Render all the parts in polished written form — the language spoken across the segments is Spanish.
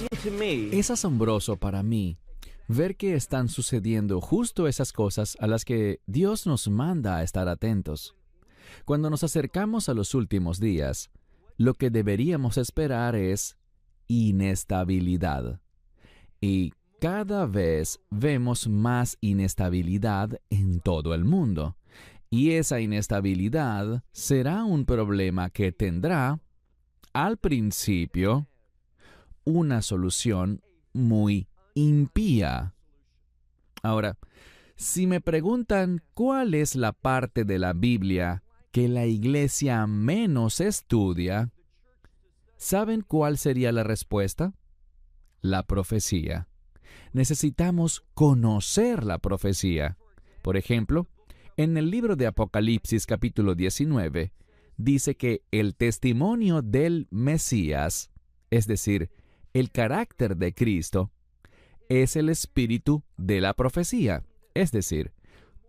to me, Es asombroso para mí ver que están sucediendo justo esas cosas a las que Dios nos manda a estar atentos. Cuando nos acercamos a los últimos días, lo que deberíamos esperar es inestabilidad. Y cada vez vemos más inestabilidad en todo el mundo. Y esa inestabilidad será un problema que tendrá, al principio, una solución muy impía. Ahora, si me preguntan cuál es la parte de la Biblia que la iglesia menos estudia, ¿saben cuál sería la respuesta? La profecía. Necesitamos conocer la profecía. Por ejemplo, en el libro de Apocalipsis capítulo 19, dice que el testimonio del Mesías, es decir, el carácter de Cristo, es el espíritu de la profecía. Es decir,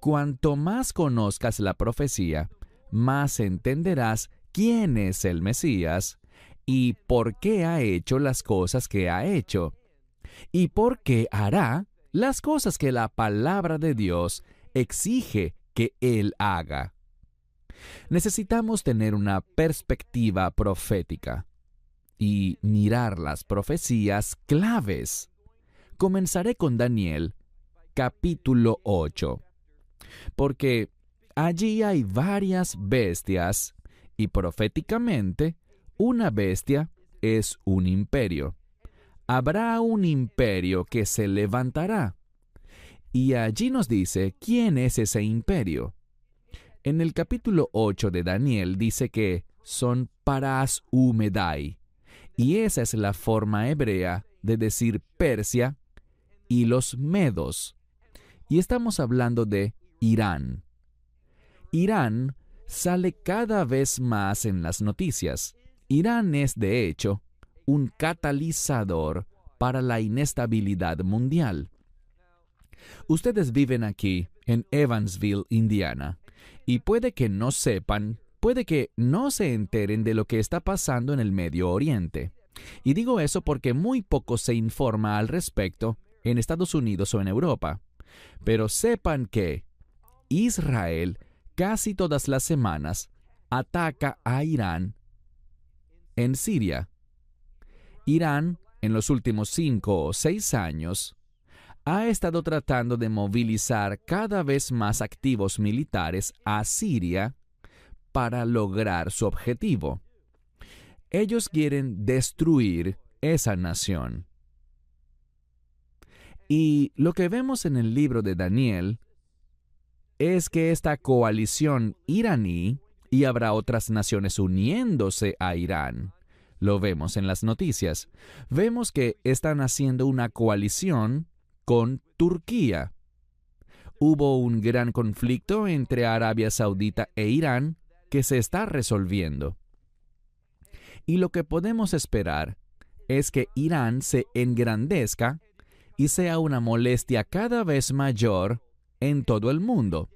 cuanto más conozcas la profecía, más entenderás quién es el Mesías y por qué ha hecho las cosas que ha hecho, y por qué hará las cosas que la palabra de Dios exige que Él haga. Necesitamos tener una perspectiva profética y mirar las profecías claves. Comenzaré con Daniel, capítulo 8, porque allí hay varias bestias y proféticamente una bestia es un imperio. Habrá un imperio que se levantará. Y allí nos dice quién es ese imperio. En el capítulo 8 de Daniel dice que son Paras Umedai, y esa es la forma hebrea de decir Persia y los medos. Y estamos hablando de Irán. Irán sale cada vez más en las noticias. Irán es, de hecho, un catalizador para la inestabilidad mundial. Ustedes viven aquí, en Evansville, Indiana, y puede que no sepan, puede que no se enteren de lo que está pasando en el Medio Oriente. Y digo eso porque muy poco se informa al respecto en Estados Unidos o en Europa. Pero sepan que Israel casi todas las semanas ataca a Irán en Siria. Irán, en los últimos 5 o 6 años, ha estado tratando de movilizar cada vez más activos militares a Siria para lograr su objetivo. Ellos quieren destruir esa nación. Y lo que vemos en el libro de Daniel es que esta coalición iraní, y habrá otras naciones uniéndose a Irán, lo vemos en las noticias, vemos que están haciendo una coalición con Turquía. Hubo un gran conflicto entre Arabia Saudita e Irán que se está resolviendo. Y lo que podemos esperar es que Irán se engrandezca y sea una molestia cada vez mayor en todo el mundo.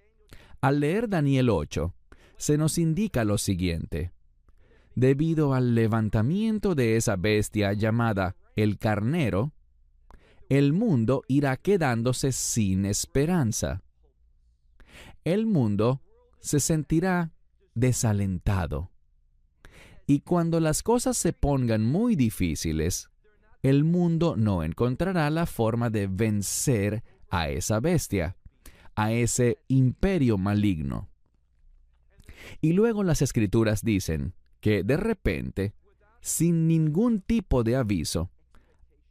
Al leer Daniel 8, se nos indica lo siguiente. Debido al levantamiento de esa bestia llamada el carnero, el mundo irá quedándose sin esperanza. El mundo se sentirá desalentado. Y cuando las cosas se pongan muy difíciles, el mundo no encontrará la forma de vencer a esa bestia, a ese imperio maligno. Y luego las Escrituras dicen que de repente, sin ningún tipo de aviso,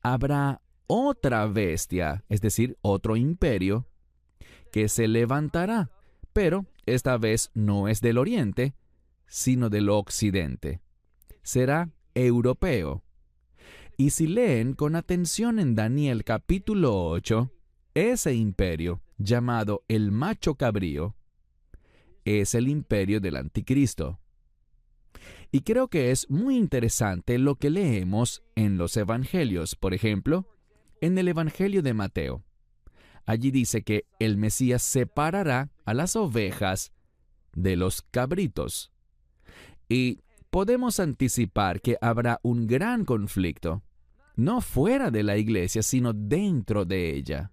habrá otra bestia, es decir, otro imperio, que se levantará, pero esta vez no es del oriente, sino del occidente. Será europeo. Y si leen con atención en Daniel capítulo 8, ese imperio, llamado el macho cabrío, es el imperio del anticristo. Y creo que es muy interesante lo que leemos en los evangelios. Por ejemplo, en el evangelio de Mateo. Allí dice que el Mesías separará a las ovejas de los cabritos. Y podemos anticipar que habrá un gran conflicto. no fuera de la iglesia, sino dentro de ella.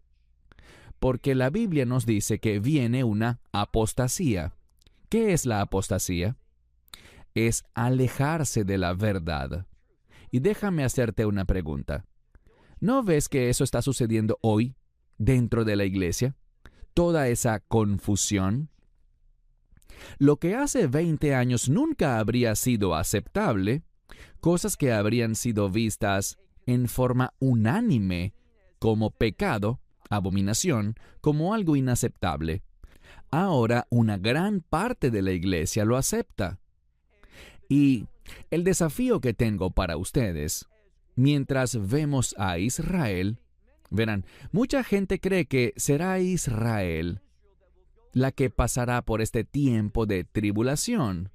Porque la Biblia nos dice que viene una apostasía. ¿Qué es la apostasía? Es alejarse de la verdad. Y déjame hacerte una pregunta. ¿No ves que eso está sucediendo hoy dentro de la iglesia? Toda esa confusión. Lo que hace 20 años nunca habría sido aceptable, cosas que habrían sido vistas en forma unánime como pecado, abominación, como algo inaceptable. Ahora una gran parte de la iglesia lo acepta. Y el desafío que tengo para ustedes, mientras vemos a Israel, verán, mucha gente cree que será Israel la que pasará por este tiempo de tribulación.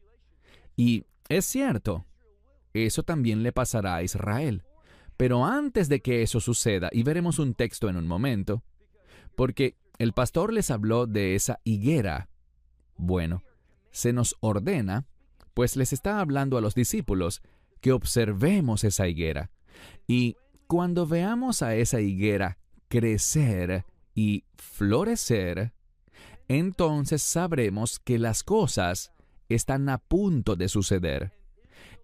Y es cierto, eso también le pasará a Israel. Pero antes de que eso suceda, y veremos un texto en un momento, porque el pastor les habló de esa higuera. Bueno, se nos ordena, pues les está hablando a los discípulos, que observemos esa higuera. Y cuando veamos a esa higuera crecer y florecer, entonces sabremos que las cosas están a punto de suceder.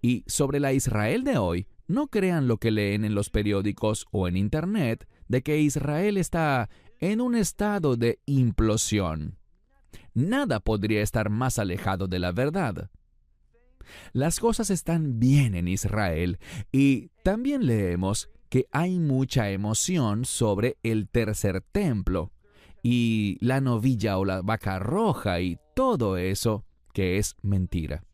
Y sobre la Israel de hoy, no crean lo que leen en los periódicos o en Internet de que Israel está en un estado de implosión. Nada podría estar más alejado de la verdad. Las cosas están bien en Israel y también leemos que hay mucha emoción sobre el tercer templo y la novilla o la vaca roja y todo eso que es mentira.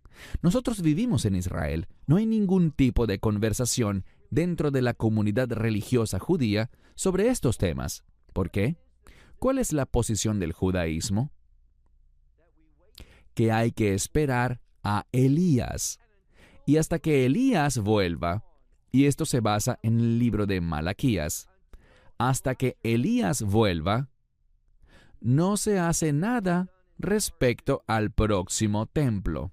Nosotros vivimos en Israel. No hay ningún tipo de conversación dentro de la comunidad religiosa judía sobre estos temas. ¿Por qué? ¿Cuál es la posición del judaísmo? Que hay que esperar a Elías. Y hasta que Elías vuelva, y esto se basa en el libro de Malaquías, hasta que Elías vuelva, no se hace nada respecto al próximo templo.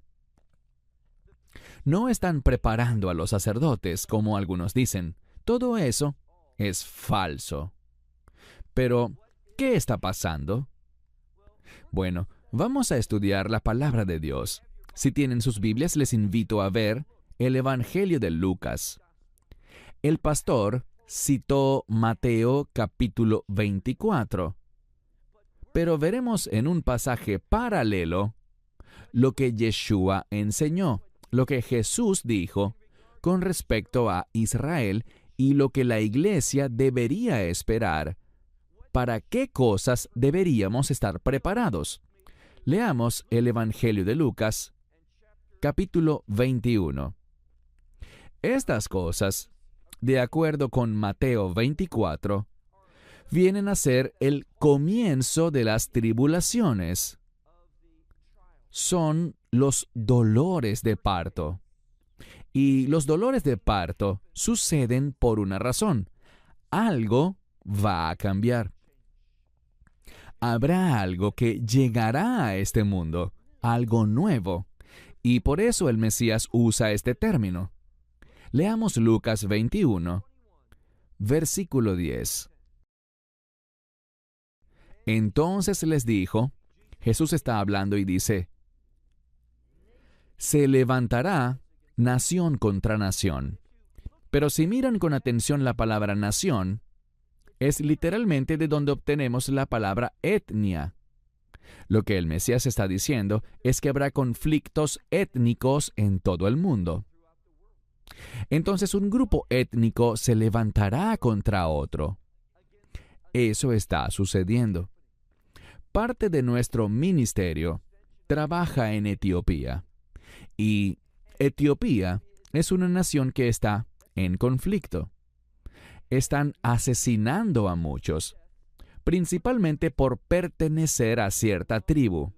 No están preparando a los sacerdotes, como algunos dicen. Todo eso es falso. Pero, ¿qué está pasando? Bueno, vamos a estudiar la palabra de Dios. Si tienen sus Biblias, les invito a ver el Evangelio de Lucas. El pastor citó Mateo capítulo 24. Pero veremos en un pasaje paralelo lo que Yeshua enseñó, lo que Jesús dijo con respecto a Israel y lo que la iglesia debería esperar. ¿Para qué cosas deberíamos estar preparados? Leamos el Evangelio de Lucas, capítulo 21. Estas cosas, de acuerdo con Mateo 24, vienen a ser el comienzo de las tribulaciones. Son los dolores de parto. Y los dolores de parto suceden por una razón. Algo va a cambiar. Habrá algo que llegará a este mundo, algo nuevo. Y por eso el Mesías usa este término. Leamos Lucas 21, versículo 10. Entonces les dijo, Jesús está hablando y dice, se levantará nación contra nación. Pero si miran con atención la palabra nación, es literalmente de donde obtenemos la palabra etnia. Lo que el Mesías está diciendo es que habrá conflictos étnicos en todo el mundo. Entonces un grupo étnico se levantará contra otro. Eso está sucediendo. Parte de nuestro ministerio trabaja en Etiopía. Y Etiopía es una nación que está en conflicto. Están asesinando a muchos, principalmente por pertenecer a cierta tribu,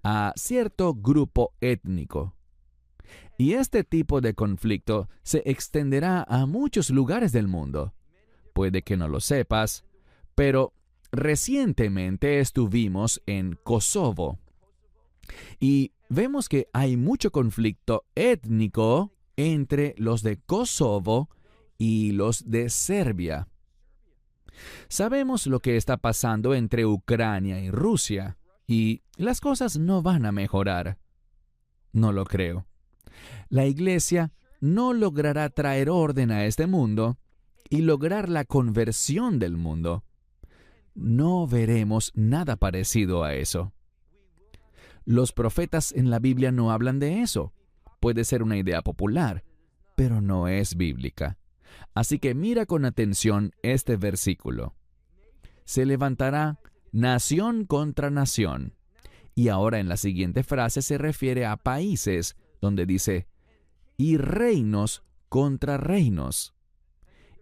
a cierto grupo étnico. Y este tipo de conflicto se extenderá a muchos lugares del mundo. Puede que no lo sepas, pero recientemente estuvimos en Kosovo. Y vemos que hay mucho conflicto étnico entre los de Kosovo y los de Serbia. Sabemos lo que está pasando entre Ucrania y Rusia, y las cosas no van a mejorar. No lo creo. La Iglesia no logrará traer orden a este mundo y lograr la conversión del mundo. No veremos nada parecido a eso. Los profetas en la Biblia no hablan de eso. Puede ser una idea popular, pero no es bíblica. Así que mira con atención este versículo. Se levantará nación contra nación. Y ahora en la siguiente frase se refiere a países, donde dice, y reinos contra reinos.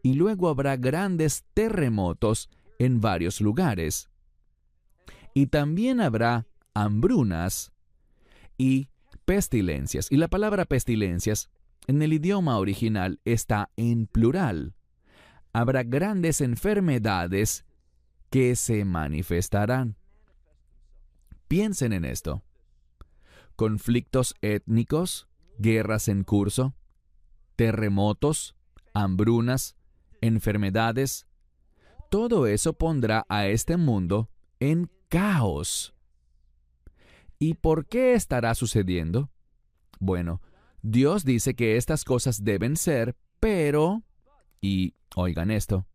Y luego habrá grandes terremotos en varios lugares. Y también habrá hambrunas y pestilencias. Y la palabra pestilencias en el idioma original está en plural. Habrá grandes enfermedades que se manifestarán. Piensen en esto. Conflictos étnicos, guerras en curso, terremotos, hambrunas, enfermedades. Todo eso pondrá a este mundo en caos. ¿Y por qué estará sucediendo? Bueno, Dios dice que estas cosas deben ser, pero, y oigan esto,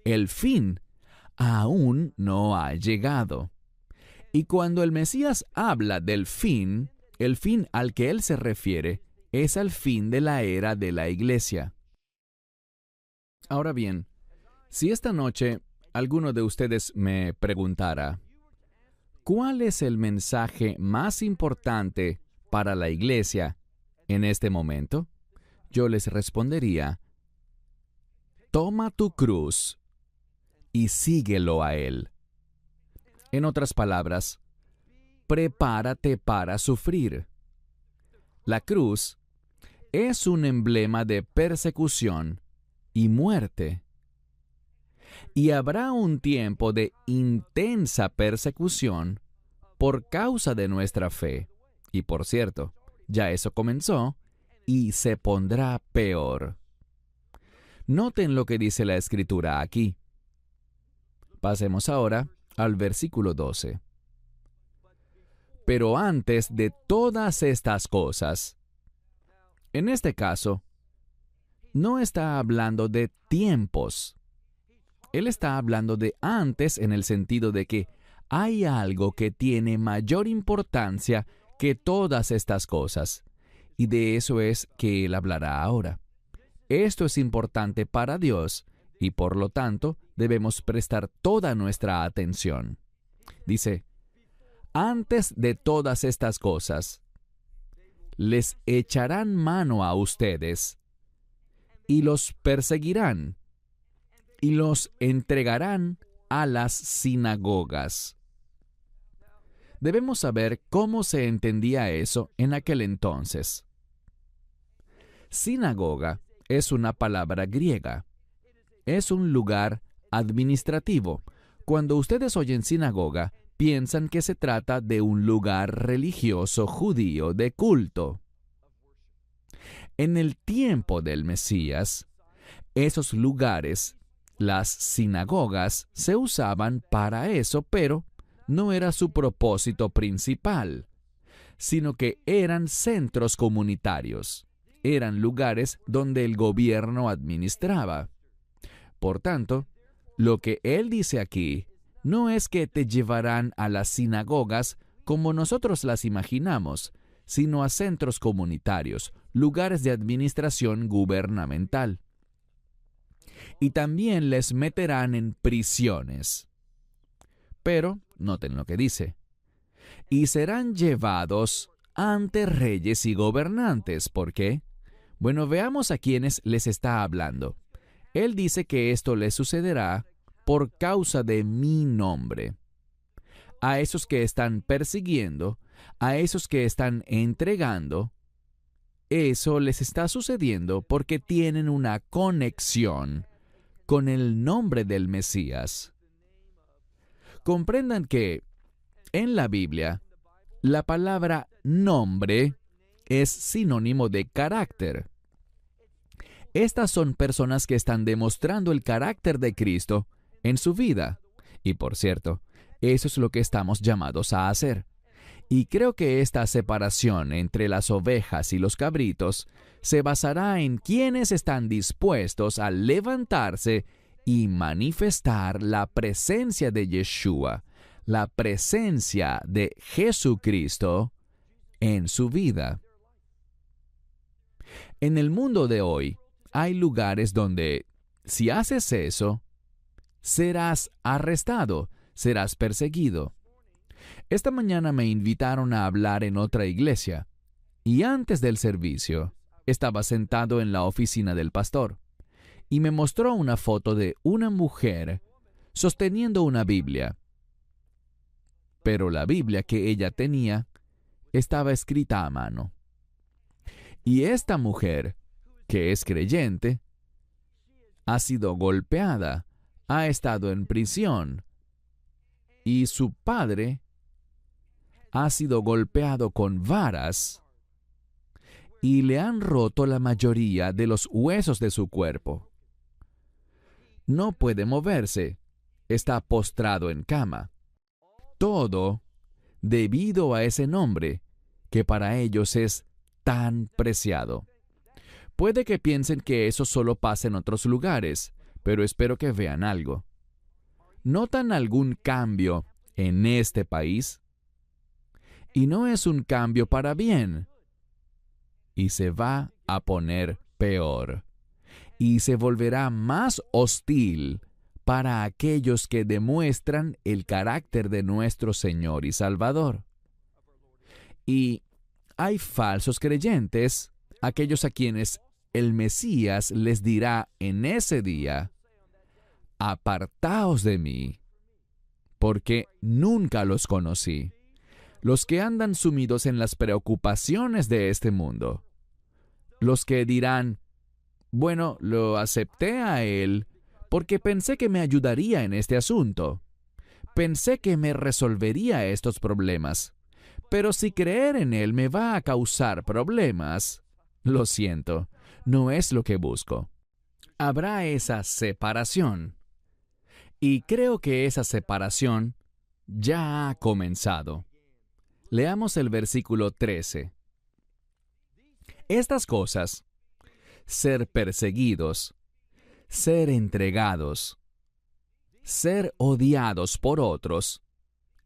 el fin aún no ha llegado. Y cuando el Mesías habla del fin, el fin al que él se refiere es al fin de la era de la Iglesia. Ahora bien, si esta noche alguno de ustedes me preguntara, ¿cuál es el mensaje más importante para la Iglesia en este momento? Yo les respondería, toma tu cruz y síguelo a Él. En otras palabras, prepárate para sufrir. La cruz es un emblema de persecución y muerte. Y habrá un tiempo de intensa persecución por causa de nuestra fe. Y por cierto, ya eso comenzó y se pondrá peor. Noten lo que dice la Escritura aquí. Pasemos ahora al versículo 12. Pero antes de todas estas cosas, en este caso, no está hablando de tiempos. Él está hablando de antes en el sentido de que hay algo que tiene mayor importancia que todas estas cosas. Y de eso es que él hablará ahora. Esto es importante para Dios y por lo tanto debemos prestar toda nuestra atención. Dice, antes de todas estas cosas, les echarán mano a ustedes y los perseguirán y los entregarán a las sinagogas. Debemos saber cómo se entendía eso en aquel entonces. Sinagoga es una palabra griega. Es un lugar administrativo. Cuando ustedes oyen sinagoga, piensan que se trata de un lugar religioso judío de culto. En el tiempo del Mesías, esos lugares, las sinagogas, se usaban para eso, pero no era su propósito principal, sino que eran centros comunitarios. Eran lugares donde el gobierno administraba. Por tanto, lo que él dice aquí no es que te llevarán a las sinagogas como nosotros las imaginamos, sino a centros comunitarios, lugares de administración gubernamental. Y también les meterán en prisiones. Pero, noten lo que dice, y serán llevados ante reyes y gobernantes. ¿Por qué? Bueno, veamos a quienes les está hablando. Él dice que esto les sucederá por causa de mi nombre. A esos que están persiguiendo, a esos que están entregando, eso les está sucediendo porque tienen una conexión con el nombre del Mesías. Comprendan que en la Biblia, la palabra nombre es sinónimo de carácter. Estas son personas que están demostrando el carácter de Cristo en su vida. Y por cierto, eso es lo que estamos llamados a hacer. Y creo que esta separación entre las ovejas y los cabritos se basará en quienes están dispuestos a levantarse y manifestar la presencia de Yeshua, la presencia de Jesucristo en su vida. En el mundo de hoy, hay lugares donde, si haces eso, serás arrestado, serás perseguido. Esta mañana me invitaron a hablar en otra iglesia, y antes del servicio, estaba sentado en la oficina del pastor, y me mostró una foto de una mujer sosteniendo una Biblia. Pero la Biblia que ella tenía estaba escrita a mano. Y esta mujer, que es creyente, ha sido golpeada, ha estado en prisión, y su padre ha sido golpeado con varas y le han roto la mayoría de los huesos de su cuerpo. No puede moverse, está postrado en cama. Todo debido a ese nombre que para ellos es tan preciado. Puede que piensen que eso solo pasa en otros lugares, pero espero que vean algo. ¿Notan algún cambio en este país? Y no es un cambio para bien. Y se va a poner peor. Y se volverá más hostil para aquellos que demuestran el carácter de nuestro Señor y Salvador. Y hay falsos creyentes, aquellos a quienes el Mesías les dirá en ese día: apartaos de mí, porque nunca los conocí. Los que andan sumidos en las preocupaciones de este mundo. Los que dirán: bueno, lo acepté a él porque pensé que me ayudaría en este asunto. Pensé que me resolvería estos problemas. Pero si creer en él me va a causar problemas, lo siento, no es lo que busco. Habrá esa separación. Y creo que esa separación ya ha comenzado. Leamos el versículo 13. Estas cosas, ser perseguidos, ser entregados, ser odiados por otros,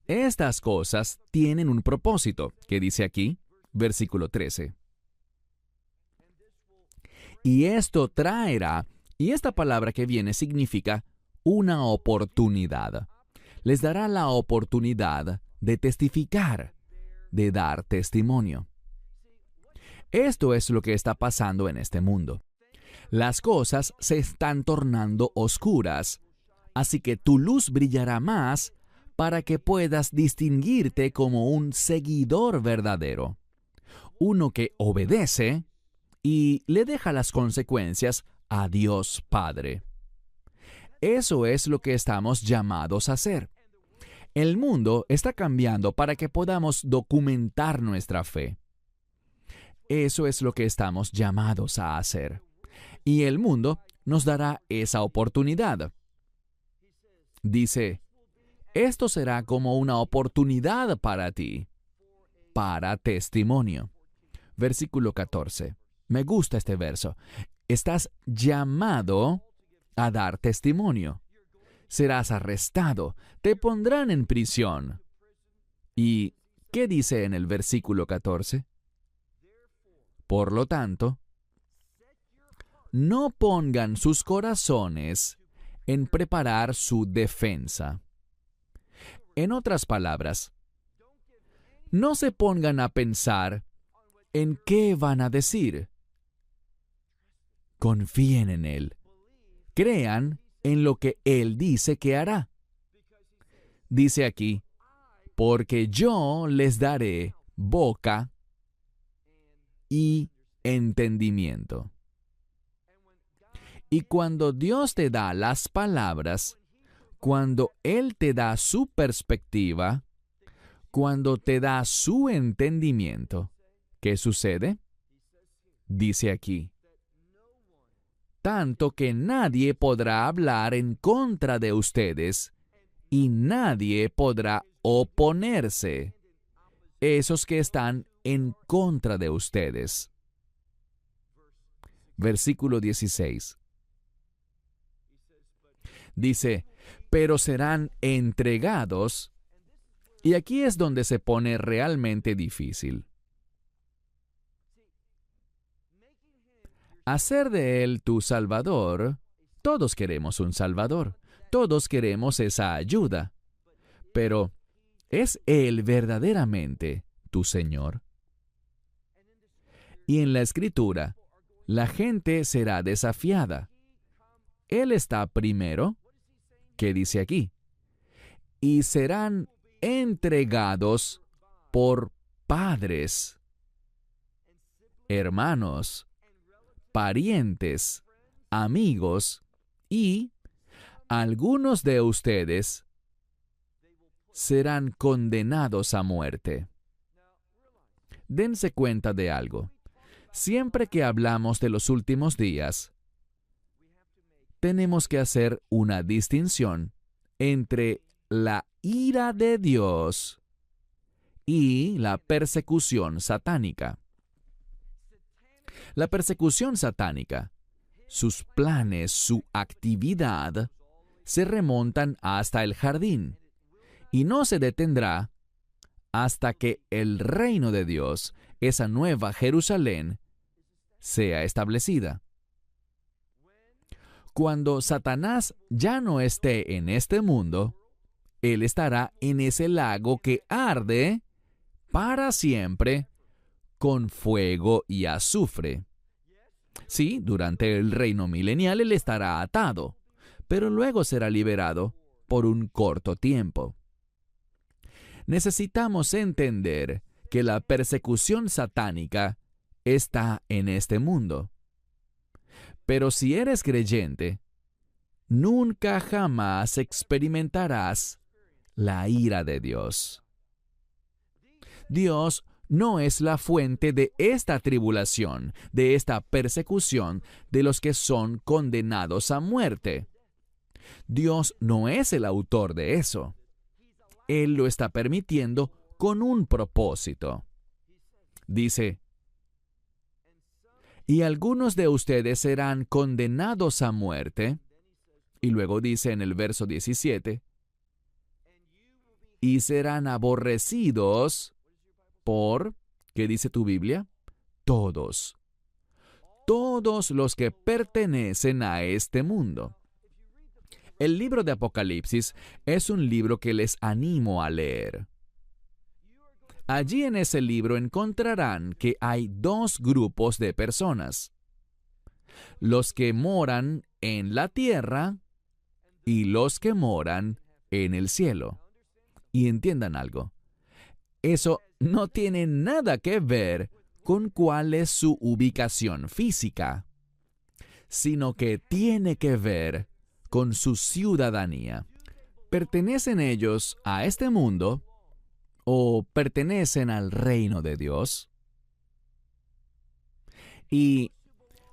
estas cosas tienen un propósito, que dice aquí, versículo 13. Y esto traerá, y esta palabra que viene significa una oportunidad. Les dará la oportunidad de testificar, de dar testimonio. Esto es lo que está pasando en este mundo. Las cosas se están tornando oscuras, así que tu luz brillará más para que puedas distinguirte como un seguidor verdadero, uno que obedece y le deja las consecuencias a Dios Padre. Eso es lo que estamos llamados a hacer. El mundo está cambiando para que podamos documentar nuestra fe. Eso es lo que estamos llamados a hacer. Y el mundo nos dará esa oportunidad. Dice: esto será como una oportunidad para ti, para testimonio. Versículo 14. Me gusta este verso. Estás llamado a dar testimonio. Serás arrestado, te pondrán en prisión. ¿Y qué dice en el versículo 14? Por lo tanto, no pongan sus corazones en preparar su defensa. En otras palabras, no se pongan a pensar en qué van a decir. Confíen en Él. Crean en lo que Él dice que hará. Dice aquí: porque yo les daré boca y entendimiento. Y cuando Dios te da las palabras, cuando Él te da su perspectiva, cuando te da su entendimiento, ¿qué sucede? Dice aquí: tanto que nadie podrá hablar en contra de ustedes y nadie podrá oponerse. Esos que están en contra de ustedes. Versículo 16. Dice, pero serán entregados, y aquí es donde se pone realmente difícil. Hacer de Él tu Salvador, todos queremos un Salvador, todos queremos esa ayuda, pero ¿es Él verdaderamente tu Señor? Y en la Escritura, la gente será desafiada. Él está primero. ¿Qué dice aquí? Y serán entregados por padres, hermanos, parientes, amigos, y algunos de ustedes serán condenados a muerte. Dense cuenta de algo. Siempre que hablamos de los últimos días, tenemos que hacer una distinción entre la ira de Dios y la persecución satánica. La persecución satánica, sus planes, su actividad, se remontan hasta el jardín y no se detendrá hasta que el reino de Dios, esa nueva Jerusalén, sea establecida. Cuando Satanás ya no esté en este mundo, él estará en ese lago que arde para siempre con fuego y azufre. Sí, durante el reino milenial él estará atado, pero luego será liberado por un corto tiempo. Necesitamos entender que la persecución satánica está en este mundo. Pero si eres creyente, nunca jamás experimentarás la ira de Dios. Dios no es la fuente de esta tribulación, de esta persecución de los que son condenados a muerte. Dios no es el autor de eso. Él lo está permitiendo con un propósito. Dice, y algunos de ustedes serán condenados a muerte. Y luego dice en el verso 17, y serán aborrecidos por, ¿qué dice tu Biblia? Todos. Todos los que pertenecen a este mundo. El libro de Apocalipsis es un libro que les animo a leer. Allí en ese libro encontrarán que hay dos grupos de personas: los que moran en la tierra y los que moran en el cielo. Y entiendan algo, eso no tiene nada que ver con cuál es su ubicación física, sino que tiene que ver con su ciudadanía. ¿Pertenecen ellos a este mundo o pertenecen al reino de Dios? Y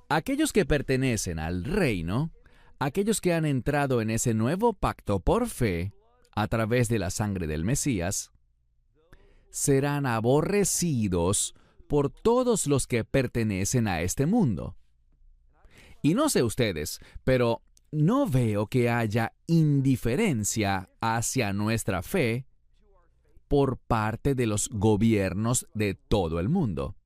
aquellos que pertenecen al reino, aquellos que han entrado en ese nuevo pacto por fe, a través de la sangre del Mesías, serán aborrecidos por todos los que pertenecen a este mundo. Y no sé ustedes, pero no veo que haya indiferencia hacia nuestra fe por parte de los gobiernos de todo el mundo.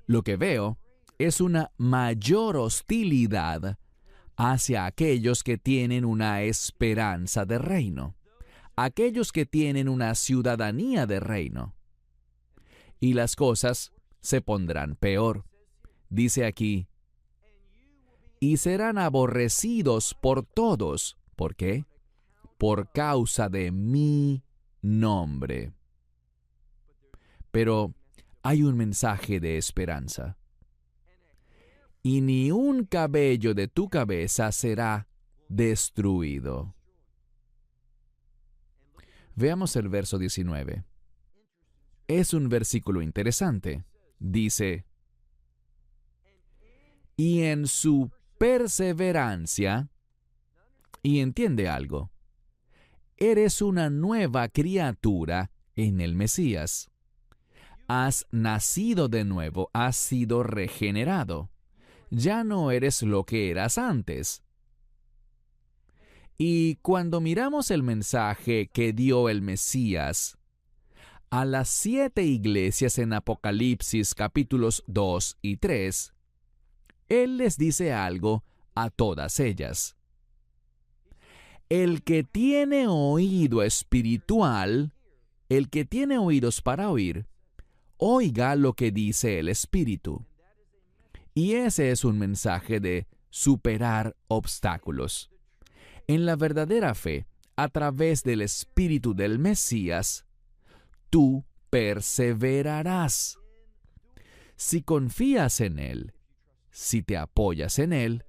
Lo que veo es una mayor hostilidad hacia aquellos que tienen una esperanza de reino, aquellos que tienen una ciudadanía de reino. Y las cosas se pondrán peor. Dice aquí, y serán aborrecidos por todos. ¿Por qué? Por causa de mi nombre. Pero hay un mensaje de esperanza. Y ni un cabello de tu cabeza será destruido. Veamos el verso 19. Es un versículo interesante. Dice, y en su perseverancia, y entiende algo, eres una nueva criatura en el Mesías. Has nacido de nuevo, has sido regenerado. Ya no eres lo que eras antes. Y cuando miramos el mensaje que dio el Mesías a las 7 iglesias en Apocalipsis capítulos 2 y 3, Él les dice algo a todas ellas. El que tiene oído espiritual, el que tiene oídos para oír, oiga lo que dice el Espíritu. Y ese es un mensaje de superar obstáculos. En la verdadera fe, a través del Espíritu del Mesías, tú perseverarás. Si confías en Él, si te apoyas en Él,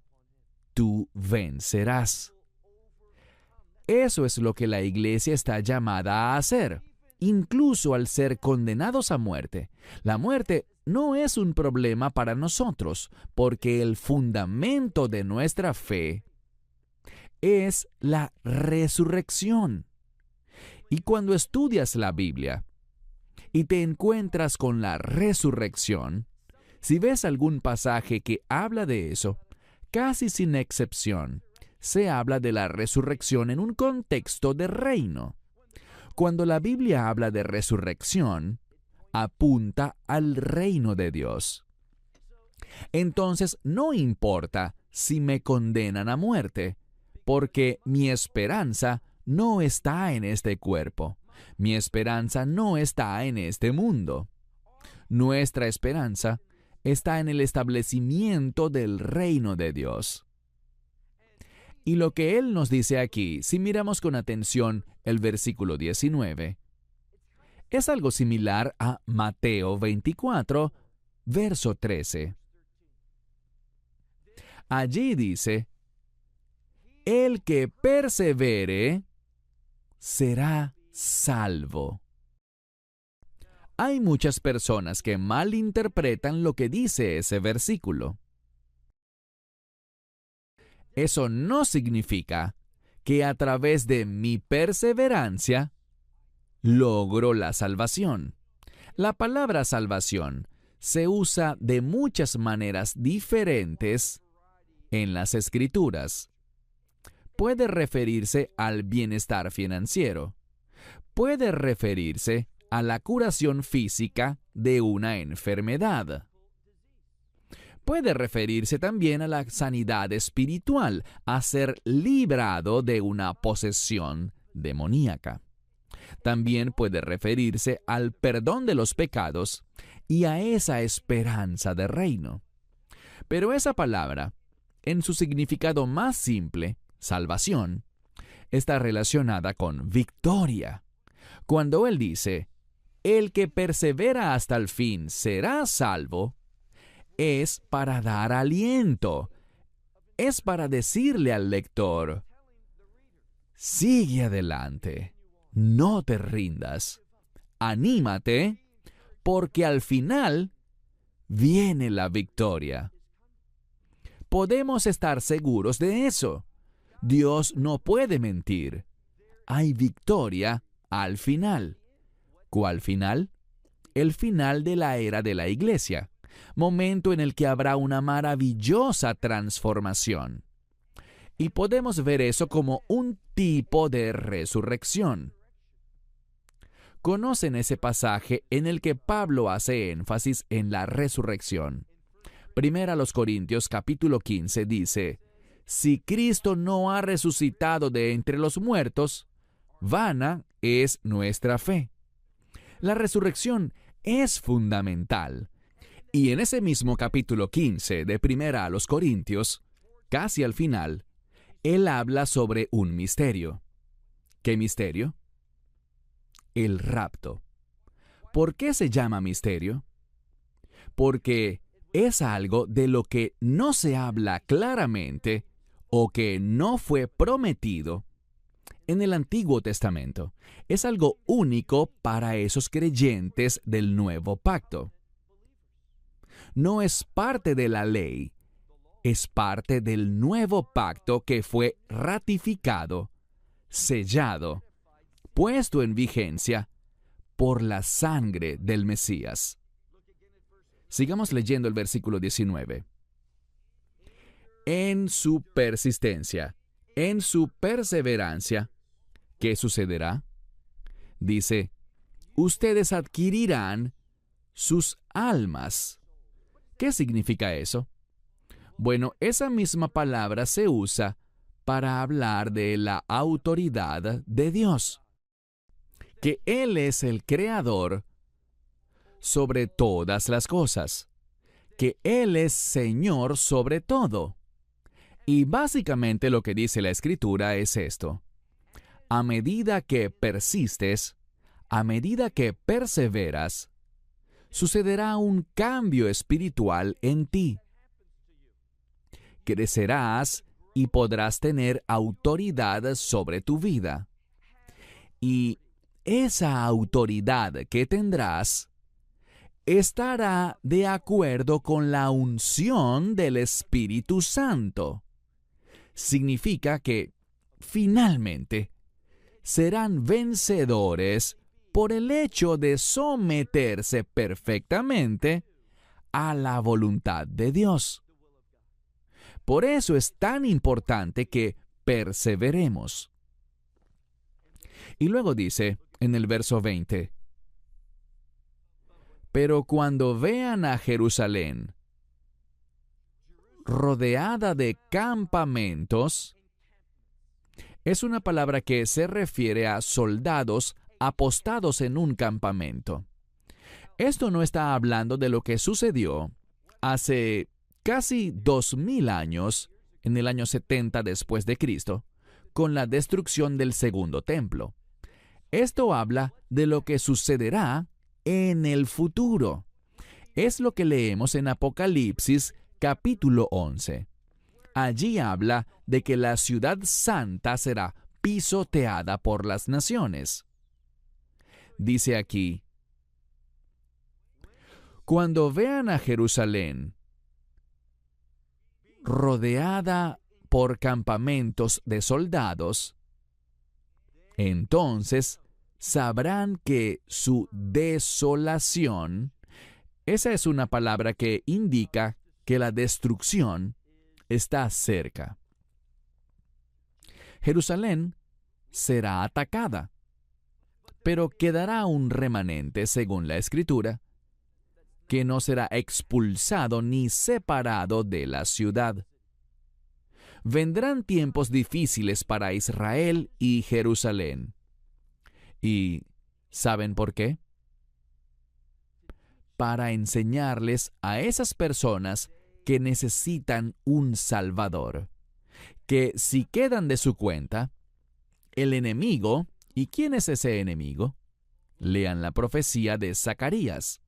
tú vencerás. Eso es lo que la iglesia está llamada a hacer, incluso al ser condenados a muerte. La muerte no es un problema para nosotros, porque el fundamento de nuestra fe es la resurrección. Y cuando estudias la Biblia y te encuentras con la resurrección, si ves algún pasaje que habla de eso, casi sin excepción, se habla de la resurrección en un contexto de reino. Cuando la Biblia habla de resurrección, apunta al reino de Dios. Entonces, no importa si me condenan a muerte, porque mi esperanza no está en este cuerpo. Mi esperanza no está en este mundo. Nuestra esperanza está en el establecimiento del reino de Dios. Y lo que Él nos dice aquí, si miramos con atención el versículo 19, es algo similar a Mateo 24, verso 13. Allí dice, el que persevere será salvo. Hay muchas personas que malinterpretan lo que dice ese versículo. Eso no significa que a través de mi perseverancia logro la salvación. La palabra salvación se usa de muchas maneras diferentes en las Escrituras. Puede referirse al bienestar financiero. Puede referirse a la curación física de una enfermedad. Puede referirse también a la sanidad espiritual, a ser librado de una posesión demoníaca. También puede referirse al perdón de los pecados y a esa esperanza de reino. Pero esa palabra, en su significado más simple, salvación, está relacionada con victoria. Cuando Él dice, el que persevera hasta el fin será salvo, es para dar aliento, es para decirle al lector, sigue adelante, no te rindas, anímate, porque al final viene la victoria. Podemos estar seguros de eso. Dios no puede mentir. Hay victoria al final. ¿Cuál final? El final de la era de la iglesia. Momento en el que habrá una maravillosa transformación. Y podemos ver eso como un tipo de resurrección. ¿Conocen ese pasaje en el que Pablo hace énfasis en la resurrección? Primera a los Corintios capítulo 15 dice, si Cristo no ha resucitado de entre los muertos, vana es nuestra fe. La resurrección es fundamental. Y en ese mismo capítulo 15 de Primera a los Corintios, casi al final, él habla sobre un misterio. ¿Qué misterio? El rapto. ¿Por qué se llama misterio? Porque es algo de lo que no se habla claramente o que no fue prometido en el Antiguo Testamento. Es algo único para esos creyentes del Nuevo Pacto. No es parte de la ley, es parte del nuevo pacto que fue ratificado, sellado, puesto en vigencia por la sangre del Mesías. Sigamos leyendo el versículo 19. En su persistencia, en su perseverancia, ¿qué sucederá? Dice, ustedes adquirirán sus almas. ¿Qué significa eso? Bueno, esa misma palabra se usa para hablar de la autoridad de Dios, que Él es el creador sobre todas las cosas, que Él es Señor sobre todo. Y básicamente lo que dice la Escritura es esto: a medida que persistes, a medida que perseveras, sucederá un cambio espiritual en ti. Crecerás y podrás tener autoridad sobre tu vida. Y esa autoridad que tendrás estará de acuerdo con la unción del Espíritu Santo. Significa que, finalmente, serán vencedores por el hecho de someterse perfectamente a la voluntad de Dios. Por eso es tan importante que perseveremos. Y luego dice en el verso 20, pero cuando vean a Jerusalén rodeada de campamentos, es una palabra que se refiere a soldados apostados en un campamento. Esto no está hablando de lo que sucedió hace casi 2000 años, en el año 70 después de Cristo, con la destrucción del segundo templo. Esto habla de lo que sucederá en el futuro. Es lo que leemos en Apocalipsis capítulo 11. Allí habla de que la ciudad santa será pisoteada por las naciones. Dice aquí, cuando vean a Jerusalén rodeada por campamentos de soldados, entonces sabrán que su desolación, esa es una palabra que indica que la destrucción está cerca. Jerusalén será atacada, pero quedará un remanente, según la Escritura, que no será expulsado ni separado de la ciudad. Vendrán tiempos difíciles para Israel y Jerusalén. ¿Y saben por qué? Para enseñarles a esas personas que necesitan un Salvador, que si quedan de su cuenta, el enemigo, ¿y quién es ese enemigo? Lean la profecía de Zacarías.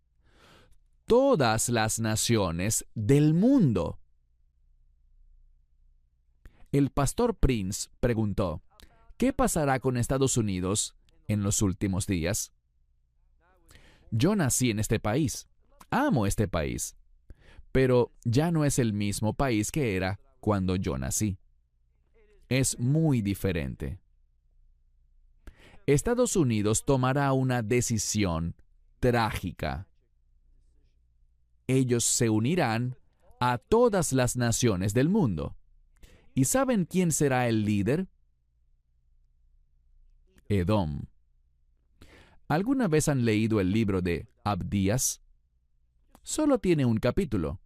Todas las naciones del mundo. El pastor Prince preguntó, ¿qué pasará con Estados Unidos en los últimos días? Yo nací en este país, amo este país, pero ya no es el mismo país que era cuando yo nací. Es muy diferente. Estados Unidos tomará una decisión trágica. Ellos se unirán a todas las naciones del mundo. ¿Y saben quién será el líder? Edom. ¿Alguna vez han leído el libro de Abdías? Solo tiene un capítulo.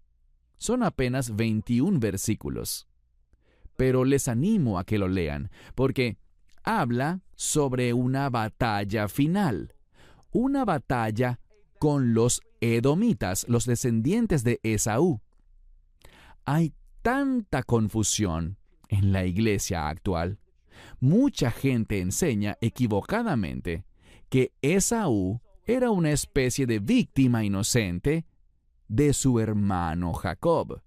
Son apenas 21 versículos. Pero les animo a que lo lean, porque habla sobre una batalla final. Una batalla con los edomitas, los descendientes de Esaú. Hay tanta confusión en la iglesia actual. Mucha gente enseña equivocadamente que Esaú era una especie de víctima inocente de su hermano Jacob.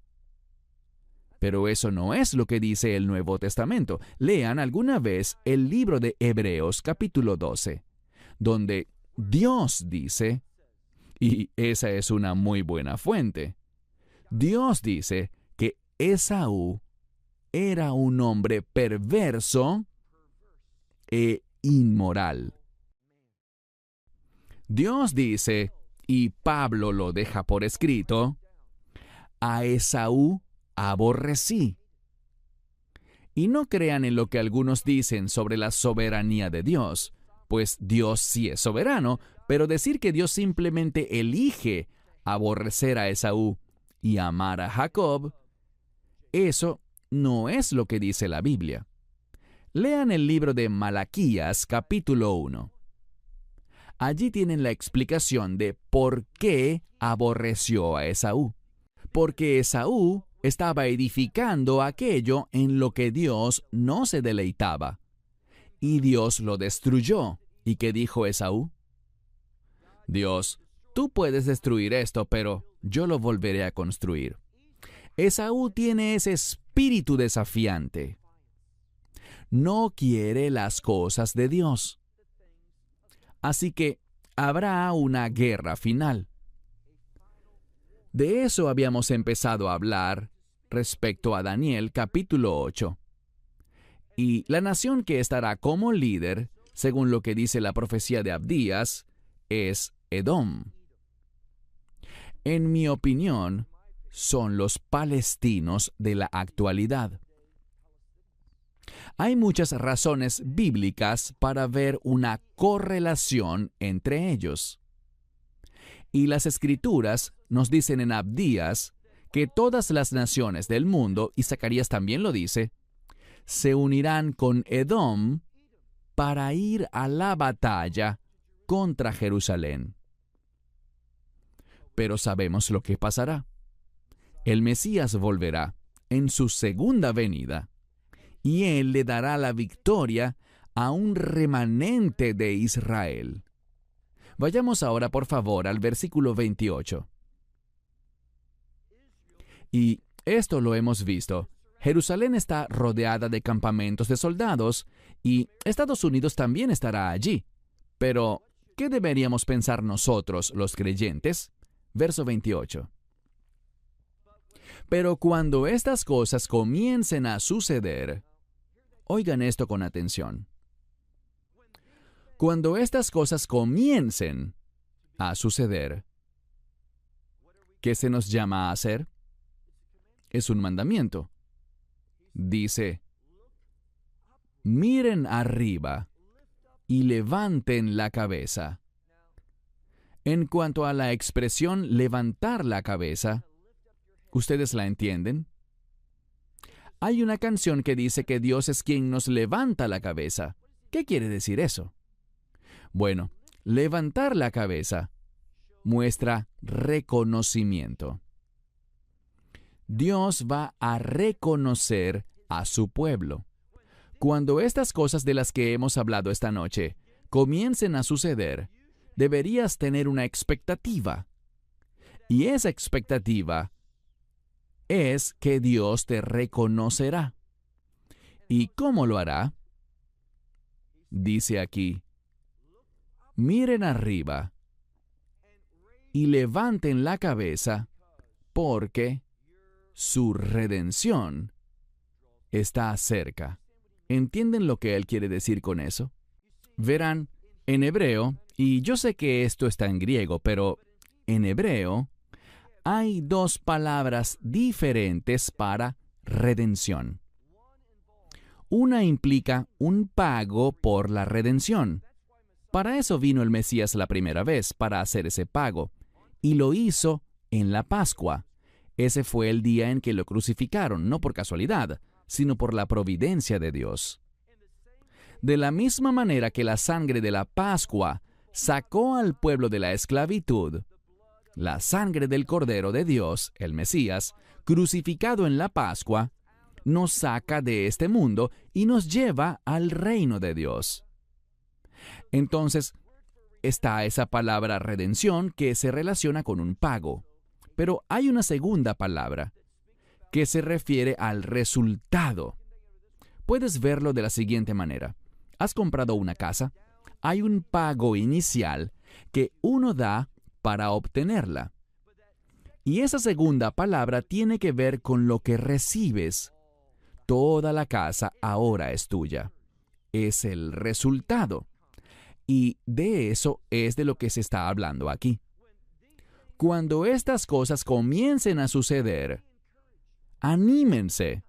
Pero eso no es lo que dice el Nuevo Testamento. Lean alguna vez el libro de Hebreos capítulo 12, donde Dios dice, y esa es una muy buena fuente, Dios dice que Esaú era un hombre perverso e inmoral. Dios dice, y Pablo lo deja por escrito, a Esaú aborrecí. Y no crean en lo que algunos dicen sobre la soberanía de Dios, pues Dios sí es soberano, pero decir que Dios simplemente elige aborrecer a Esaú y amar a Jacob, eso no es lo que dice la Biblia. Lean el libro de Malaquías, capítulo 1. Allí tienen la explicación de por qué aborreció a Esaú. Porque Esaú estaba edificando aquello en lo que Dios no se deleitaba. Y Dios lo destruyó. ¿Y qué dijo Esaú? Dios, tú puedes destruir esto, pero yo lo volveré a construir. Esaú tiene ese espíritu desafiante. No quiere las cosas de Dios. Así que habrá una guerra final. De eso habíamos empezado a hablar respecto a Daniel capítulo 8. Y la nación que estará como líder, según lo que dice la profecía de Abdías, es Edom. En mi opinión, son los palestinos de la actualidad. Hay muchas razones bíblicas para ver una correlación entre ellos. Y las Escrituras nos dicen en Abdías que todas las naciones del mundo, y Zacarías también lo dice, se unirán con Edom para ir a la batalla contra Jerusalén. Pero sabemos lo que pasará. El Mesías volverá en su segunda venida, y Él le dará la victoria a un remanente de Israel. Vayamos ahora, por favor, al versículo 28. Y esto lo hemos visto. Jerusalén está rodeada de campamentos de soldados, y Estados Unidos también estará allí. Pero, ¿qué deberíamos pensar nosotros, los creyentes? Verso 28. Pero cuando estas cosas comiencen a suceder, oigan esto con atención. Cuando estas cosas comiencen a suceder, ¿qué se nos llama a hacer? Es un mandamiento. Dice, miren arriba y levanten la cabeza. En cuanto a la expresión levantar la cabeza, ¿ustedes la entienden? Hay una canción que dice que Dios es quien nos levanta la cabeza. ¿Qué quiere decir eso? Bueno, levantar la cabeza muestra reconocimiento. Dios va a reconocer a su pueblo. Cuando estas cosas de las que hemos hablado esta noche comiencen a suceder, deberías tener una expectativa. Y esa expectativa es que Dios te reconocerá. ¿Y cómo lo hará? Dice aquí, miren arriba y levanten la cabeza, porque su redención está cerca. ¿Entienden lo que él quiere decir con eso? Verán, en hebreo, y yo sé que esto está en griego, pero en hebreo hay dos palabras diferentes para redención. Una implica un pago por la redención. Para eso vino el Mesías la primera vez, para hacer ese pago, y lo hizo en la Pascua. Ese fue el día en que lo crucificaron, no por casualidad, sino por la providencia de Dios. De la misma manera que la sangre de la Pascua sacó al pueblo de la esclavitud, la sangre del Cordero de Dios, el Mesías, crucificado en la Pascua, nos saca de este mundo y nos lleva al reino de Dios. Entonces, está esa palabra redención que se relaciona con un pago. Pero hay una segunda palabra que se refiere al resultado. Puedes verlo de la siguiente manera. Has comprado una casa. Hay un pago inicial que uno da para obtenerla. Y esa segunda palabra tiene que ver con lo que recibes. Toda la casa ahora es tuya. Es el resultado. Y de eso es de lo que se está hablando aquí. Cuando estas cosas comiencen a suceder, anímense,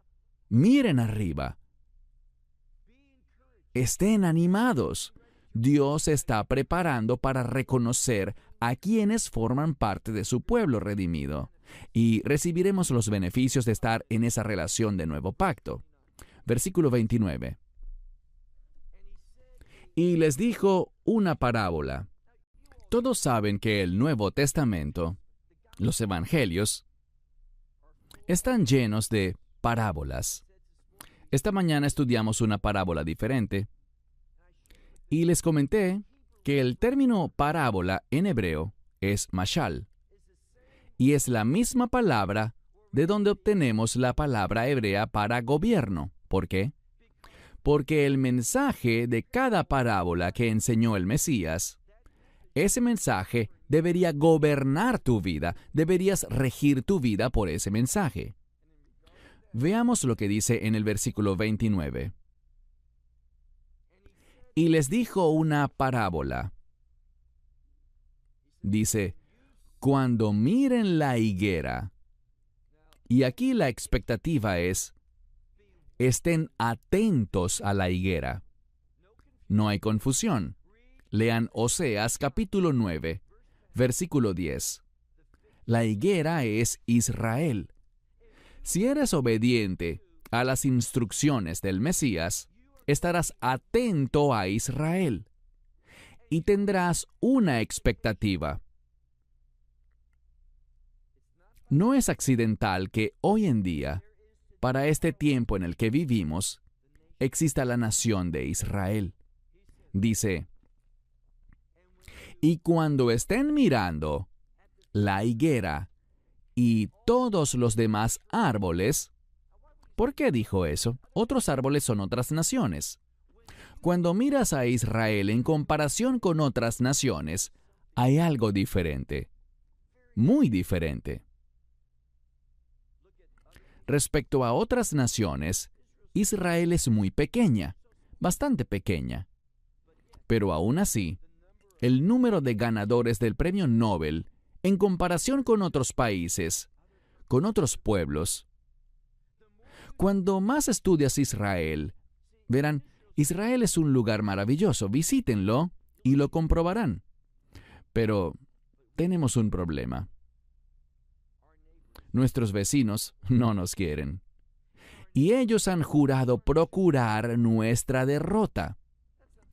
miren arriba, estén animados. Dios está preparando para reconocer a quienes forman parte de su pueblo redimido, y recibiremos los beneficios de estar en esa relación de nuevo pacto. Versículo 29. Y les dijo una parábola. Todos saben que el Nuevo Testamento, los Evangelios, están llenos de parábolas. Esta mañana estudiamos una parábola diferente y les comenté que el término parábola en hebreo es mashal y es la misma palabra de donde obtenemos la palabra hebrea para gobierno. ¿Por qué? Porque el mensaje de cada parábola que enseñó el Mesías, ese mensaje debería gobernar tu vida, deberías regir tu vida por ese mensaje. Veamos lo que dice en el versículo 29. Y les dijo una parábola. Dice, cuando miren la higuera, y aquí la expectativa es, estén atentos a la higuera. No hay confusión. Lean Oseas capítulo 9, versículo 10. La higuera es Israel. Si eres obediente a las instrucciones del Mesías, estarás atento a Israel y tendrás una expectativa. No es accidental que hoy en día, para este tiempo en el que vivimos, exista la nación de Israel. Dice, y cuando estén mirando la higuera y todos los demás árboles. ¿Por qué dijo eso? Otros árboles son otras naciones. Cuando miras a Israel en comparación con otras naciones, hay algo diferente. Muy diferente. Respecto a otras naciones, Israel es muy pequeña, bastante pequeña. Pero aún así, el número de ganadores del premio Nobel en comparación con otros países, con otros pueblos. Cuando más estudias Israel, verán, Israel es un lugar maravilloso, visítenlo y lo comprobarán. Pero tenemos un problema. Nuestros vecinos no nos quieren. Y ellos han jurado procurar nuestra derrota.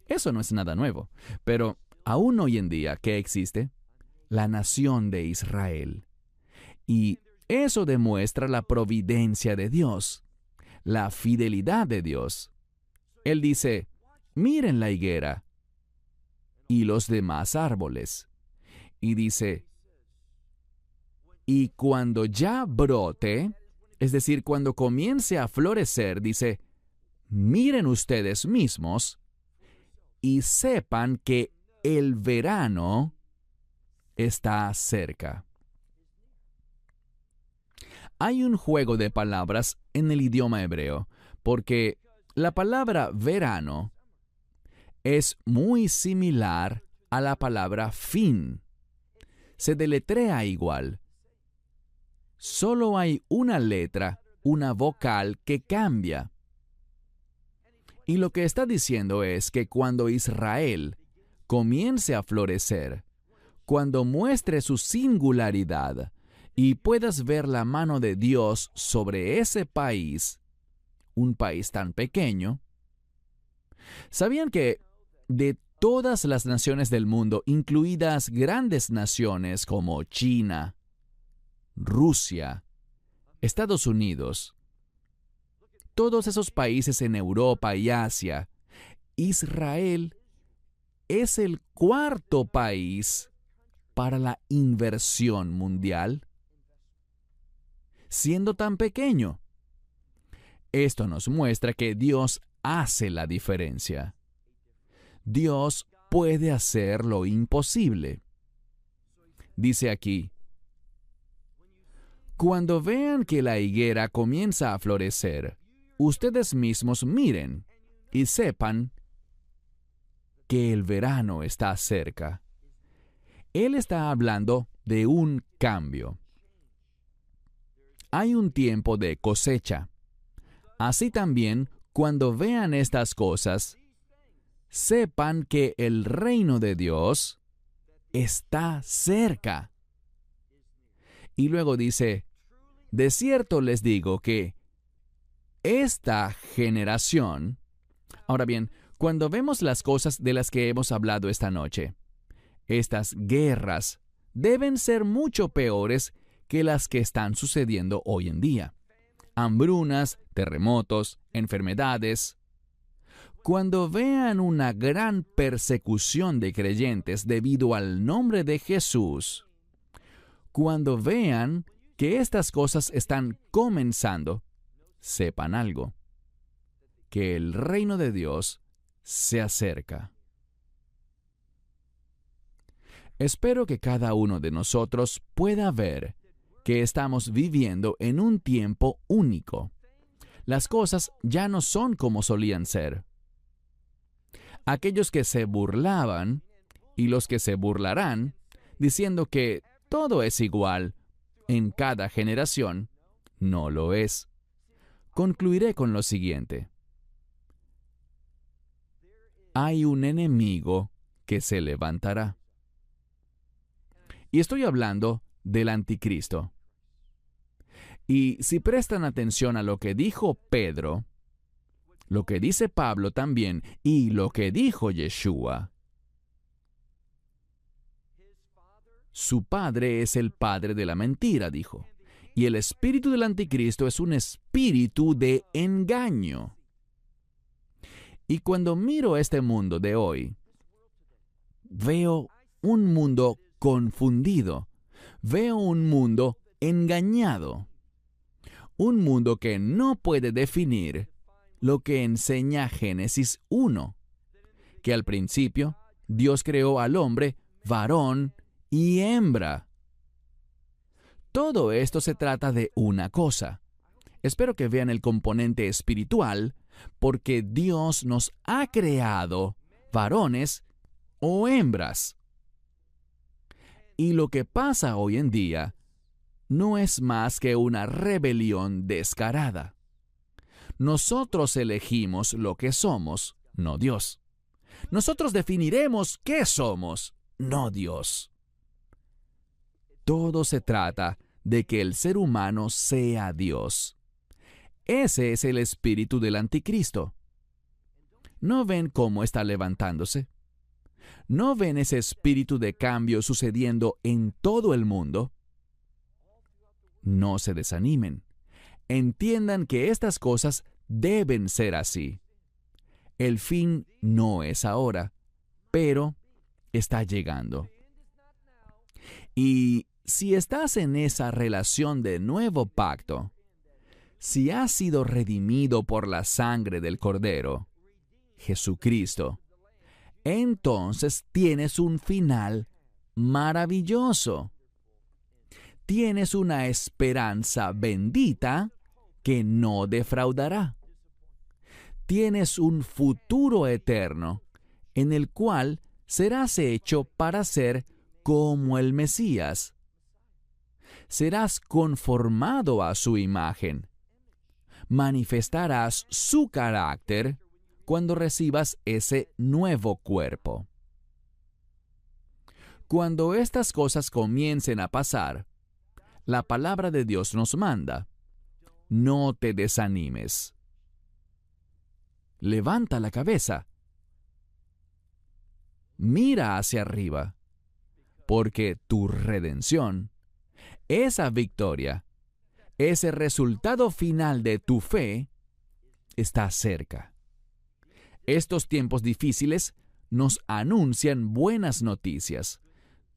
Eso no es nada nuevo, pero aún hoy en día, ¿qué existe? La nación de Israel. Y eso demuestra la providencia de Dios, la fidelidad de Dios. Él dice, miren la higuera y los demás árboles. Y dice, y cuando ya brote, es decir, cuando comience a florecer, dice, miren ustedes mismos y sepan que el verano está cerca. Hay un juego de palabras en el idioma hebreo, porque la palabra verano es muy similar a la palabra fin. Se deletrea igual. Solo hay una letra, una vocal que cambia. Y lo que está diciendo es que cuando Israel comience a florecer, cuando muestre su singularidad y puedas ver la mano de Dios sobre ese país, un país tan pequeño, ¿sabían que de todas las naciones del mundo, incluidas grandes naciones como China, Rusia, Estados Unidos, todos esos países en Europa y Asia, Israel es el cuarto país para la inversión mundial, siendo tan pequeño? Esto nos muestra que Dios hace la diferencia. Dios puede hacer lo imposible. Dice aquí, Cuando vean que la higuera comienza a florecer, ustedes mismos miren y sepan que el verano está cerca. Él está hablando de un cambio. Hay un tiempo de cosecha. Así también, cuando vean estas cosas, sepan que el reino de Dios está cerca. Y luego dice, de cierto les digo que esta generación... Ahora bien, cuando vemos las cosas de las que hemos hablado esta noche, estas guerras deben ser mucho peores que las que están sucediendo hoy en día. Hambrunas, terremotos, enfermedades. Cuando vean una gran persecución de creyentes debido al nombre de Jesús, cuando vean que estas cosas están comenzando, sepan algo, que el reino de Dios se acerca. Espero que cada uno de nosotros pueda ver que estamos viviendo en un tiempo único. Las cosas ya no son como solían ser. Aquellos que se burlaban y los que se burlarán, diciendo que todo es igual en cada generación, no lo es. Concluiré con lo siguiente. Hay un enemigo que se levantará. Y estoy hablando del anticristo. Y si prestan atención a lo que dijo Pedro, lo que dice Pablo también, y lo que dijo Yeshua, su padre es el padre de la mentira, dijo. Y el espíritu del anticristo es un espíritu de engaño. Y cuando miro este mundo de hoy, veo un mundo confundido. Veo un mundo engañado. Un mundo que no puede definir lo que enseña Génesis 1, que al principio Dios creó al hombre varón y hembra. Todo esto se trata de una cosa. Espero que vean el componente espiritual, porque Dios nos ha creado varones o hembras. Y lo que pasa hoy en día no es más que una rebelión descarada. Nosotros elegimos lo que somos, no Dios. Nosotros definiremos qué somos, no Dios. Todo se trata de que el ser humano sea Dios. Ese es el espíritu del anticristo. ¿No ven cómo está levantándose? ¿No ven ese espíritu de cambio sucediendo en todo el mundo? No se desanimen. Entiendan que estas cosas deben ser así. El fin no es ahora, pero está llegando. Y si estás en esa relación de nuevo pacto, si has sido redimido por la sangre del Cordero, Jesucristo, entonces tienes un final maravilloso. Tienes una esperanza bendita que no defraudará. Tienes un futuro eterno en el cual serás hecho para ser como el Mesías. Serás conformado a su imagen. Manifestarás su carácter cuando recibas ese nuevo cuerpo. Cuando estas cosas comiencen a pasar, la palabra de Dios nos manda: no te desanimes. Levanta la cabeza. Mira hacia arriba, porque tu redención, esa victoria, ese resultado final de tu fe, está cerca. Estos tiempos difíciles nos anuncian buenas noticias.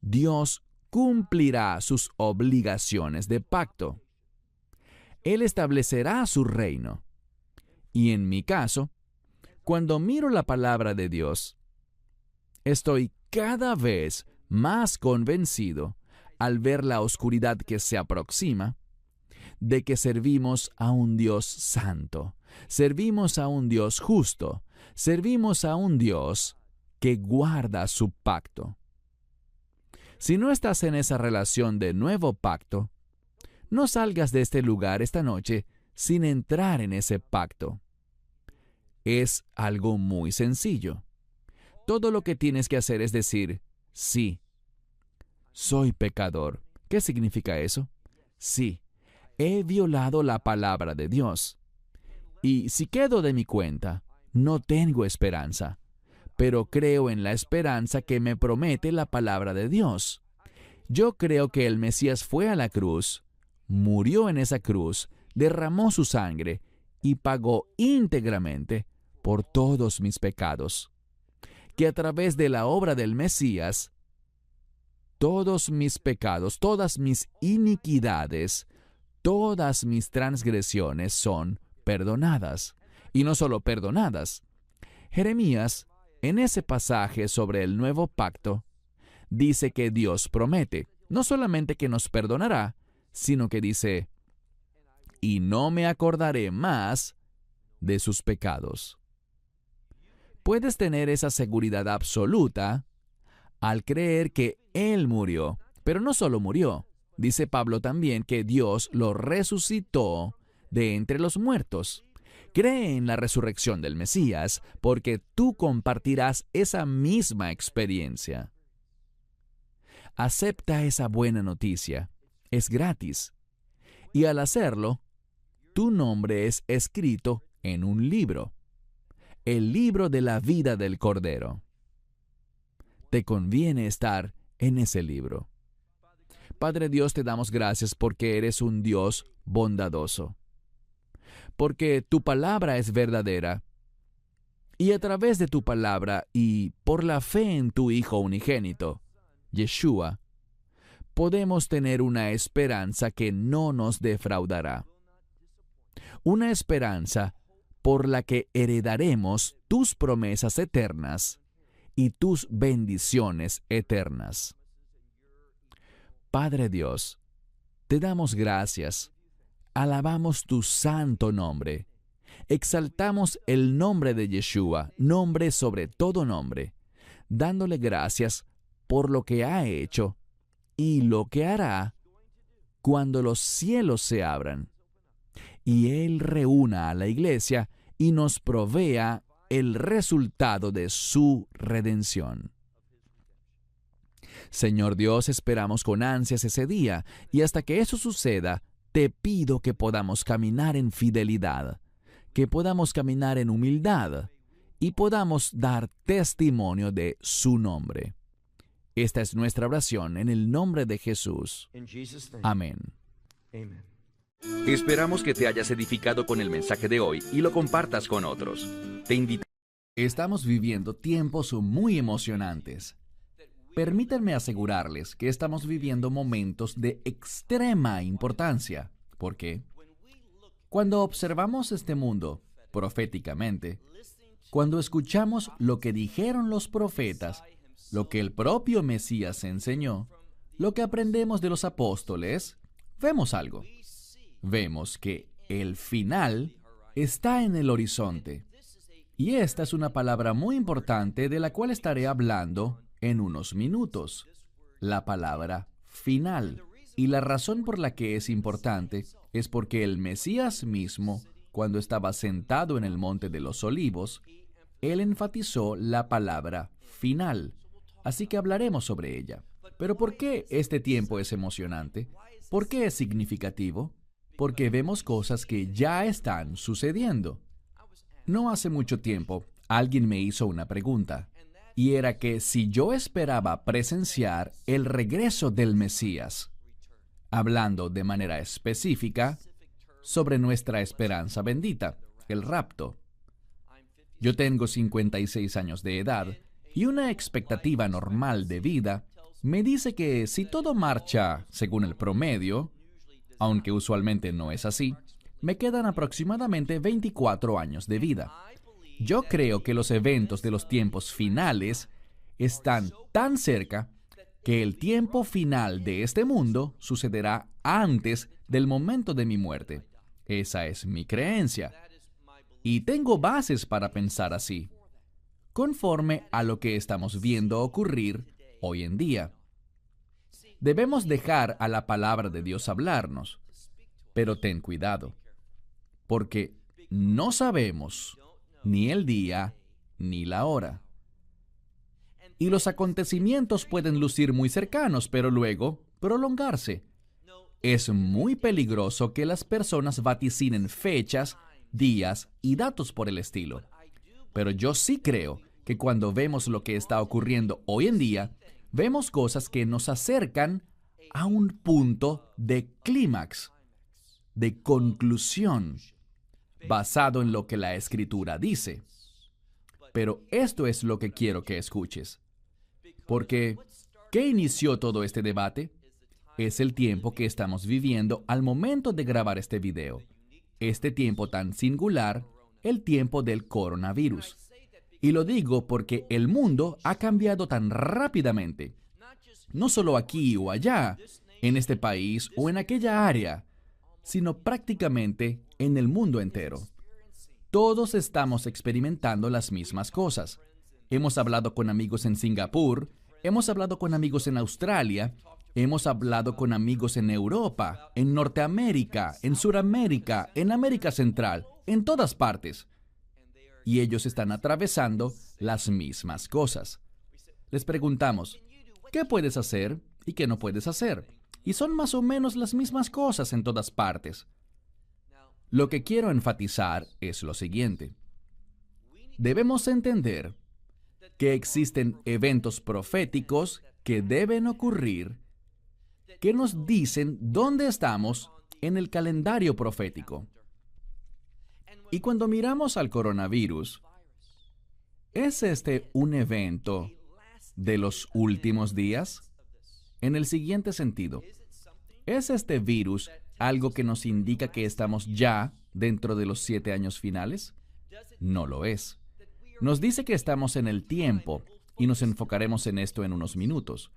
Dios cumplirá sus obligaciones de pacto. Él establecerá su reino. Y en mi caso, cuando miro la palabra de Dios, estoy cada vez más convencido al ver la oscuridad que se aproxima, de que servimos a un Dios santo, servimos a un Dios justo, servimos a un Dios que guarda su pacto. Si no estás en esa relación de nuevo pacto, no salgas de este lugar esta noche sin entrar en ese pacto. Es algo muy sencillo. Todo lo que tienes que hacer es decir, sí, soy pecador. ¿Qué significa eso? Sí, he violado la palabra de Dios. Y si quedo de mi cuenta, no tengo esperanza, pero creo en la esperanza que me promete la palabra de Dios. Yo creo que el Mesías fue a la cruz, murió en esa cruz, derramó su sangre y pagó íntegramente por todos mis pecados. Que a través de la obra del Mesías, todos mis pecados, todas mis iniquidades, todas mis transgresiones son perdonadas. Y no solo perdonadas. Jeremías, en ese pasaje sobre el nuevo pacto, dice que Dios promete, no solamente que nos perdonará, sino que dice, y no me acordaré más de sus pecados. Puedes tener esa seguridad absoluta al creer que Él murió, pero no solo murió. Dice Pablo también que Dios lo resucitó de entre los muertos. Cree en la resurrección del Mesías porque tú compartirás esa misma experiencia. Acepta esa buena noticia. Es gratis. Y al hacerlo, tu nombre es escrito en un libro. El libro de la vida del Cordero. Te conviene estar en ese libro. Padre Dios, te damos gracias porque eres un Dios bondadoso. Porque tu palabra es verdadera. Y a través de tu palabra y por la fe en tu Hijo unigénito, Yeshua, podemos tener una esperanza que no nos defraudará. Una esperanza por la que heredaremos tus promesas eternas y tus bendiciones eternas. Padre Dios, te damos gracias, alabamos tu santo nombre, exaltamos el nombre de Yeshua, nombre sobre todo nombre, dándole gracias por lo que ha hecho y lo que hará cuando los cielos se abran y Él reúna a la iglesia y nos provea el resultado de su redención. Señor Dios, esperamos con ansias ese día, y hasta que eso suceda, te pido que podamos caminar en fidelidad, que podamos caminar en humildad, y podamos dar testimonio de su nombre. Esta es nuestra oración en el nombre de Jesús. Amén. Esperamos que te hayas edificado con el mensaje de hoy y lo compartas con otros. Estamos viviendo tiempos muy emocionantes. Permítanme asegurarles que estamos viviendo momentos de extrema importancia. ¿Por qué? Cuando observamos este mundo proféticamente, cuando escuchamos lo que dijeron los profetas, lo que el propio Mesías enseñó, lo que aprendemos de los apóstoles, vemos algo. Vemos que el final está en el horizonte. Y esta es una palabra muy importante de la cual estaré hablando en unos minutos. La palabra final. Y la razón por la que es importante es porque el Mesías mismo, cuando estaba sentado en el Monte de los Olivos, él enfatizó la palabra final. Así que hablaremos sobre ella. Pero ¿por qué este tiempo es emocionante? ¿Por qué es significativo? Porque vemos cosas que ya están sucediendo. No hace mucho tiempo, alguien me hizo una pregunta, y era que si yo esperaba presenciar el regreso del Mesías, hablando de manera específica sobre nuestra esperanza bendita, el rapto. Yo tengo 56 años de edad, y una expectativa normal de vida me dice que si todo marcha según el promedio, aunque usualmente no es así, me quedan aproximadamente 24 años de vida. Yo creo que los eventos de los tiempos finales están tan cerca que el tiempo final de este mundo sucederá antes del momento de mi muerte. Esa es mi creencia. Y tengo bases para pensar así, conforme a lo que estamos viendo ocurrir hoy en día. Debemos dejar a la palabra de Dios hablarnos, pero ten cuidado, porque no sabemos ni el día ni la hora. Y los acontecimientos pueden lucir muy cercanos, pero luego prolongarse. Es muy peligroso que las personas vaticinen fechas, días y datos por el estilo. Pero yo sí creo que cuando vemos lo que está ocurriendo hoy en día, vemos cosas que nos acercan a un punto de clímax, de conclusión, basado en lo que la Escritura dice. Pero esto es lo que quiero que escuches. Porque, ¿qué inició todo este debate? Es el tiempo que estamos viviendo al momento de grabar este video. Este tiempo tan singular, el tiempo del coronavirus. Y lo digo porque el mundo ha cambiado tan rápidamente. No solo aquí o allá, en este país o en aquella área, sino prácticamente en el mundo entero. Todos estamos experimentando las mismas cosas. Hemos hablado con amigos en Singapur, hemos hablado con amigos en Australia, hemos hablado con amigos en Europa, en Norteamérica, en Suramérica, en América Central, en todas partes. Y ellos están atravesando las mismas cosas. Les preguntamos, ¿qué puedes hacer y qué no puedes hacer? Y son más o menos las mismas cosas en todas partes. Lo que quiero enfatizar es lo siguiente. Debemos entender que existen eventos proféticos que deben ocurrir que nos dicen dónde estamos en el calendario profético. Y cuando miramos al coronavirus, ¿es este un evento de los últimos días? En el siguiente sentido, ¿es este virus algo que nos indica que estamos ya dentro de los 7 años finales? No lo es. Nos dice que estamos en el tiempo, y nos enfocaremos en esto en unos minutos,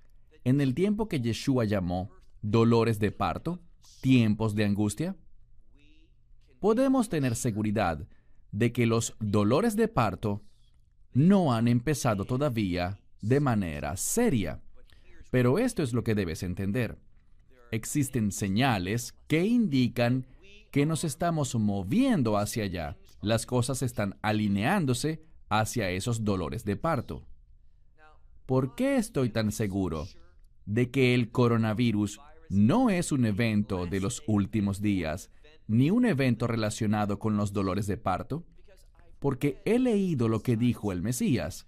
en el tiempo que Yeshua llamó dolores de parto, tiempos de angustia. Podemos tener seguridad de que los dolores de parto no han empezado todavía de manera seria. Pero esto es lo que debes entender. Existen señales que indican que nos estamos moviendo hacia allá. Las cosas están alineándose hacia esos dolores de parto. ¿Por qué estoy tan seguro de que el coronavirus no es un evento de los últimos días, ni un evento relacionado con los dolores de parto? Porque he leído lo que dijo el Mesías.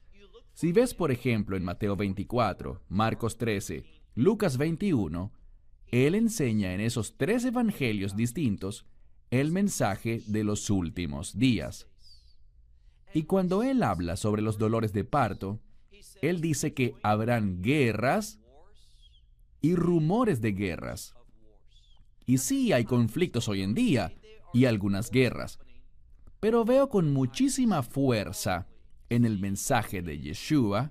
Si ves, por ejemplo, en Mateo 24, Marcos 13, Lucas 21, él enseña en esos 3 evangelios distintos el mensaje de los últimos días. Y cuando él habla sobre los dolores de parto, él dice que habrán guerras y rumores de guerras. Y sí, hay conflictos hoy en día y algunas guerras, pero veo con muchísima fuerza en el mensaje de Yeshua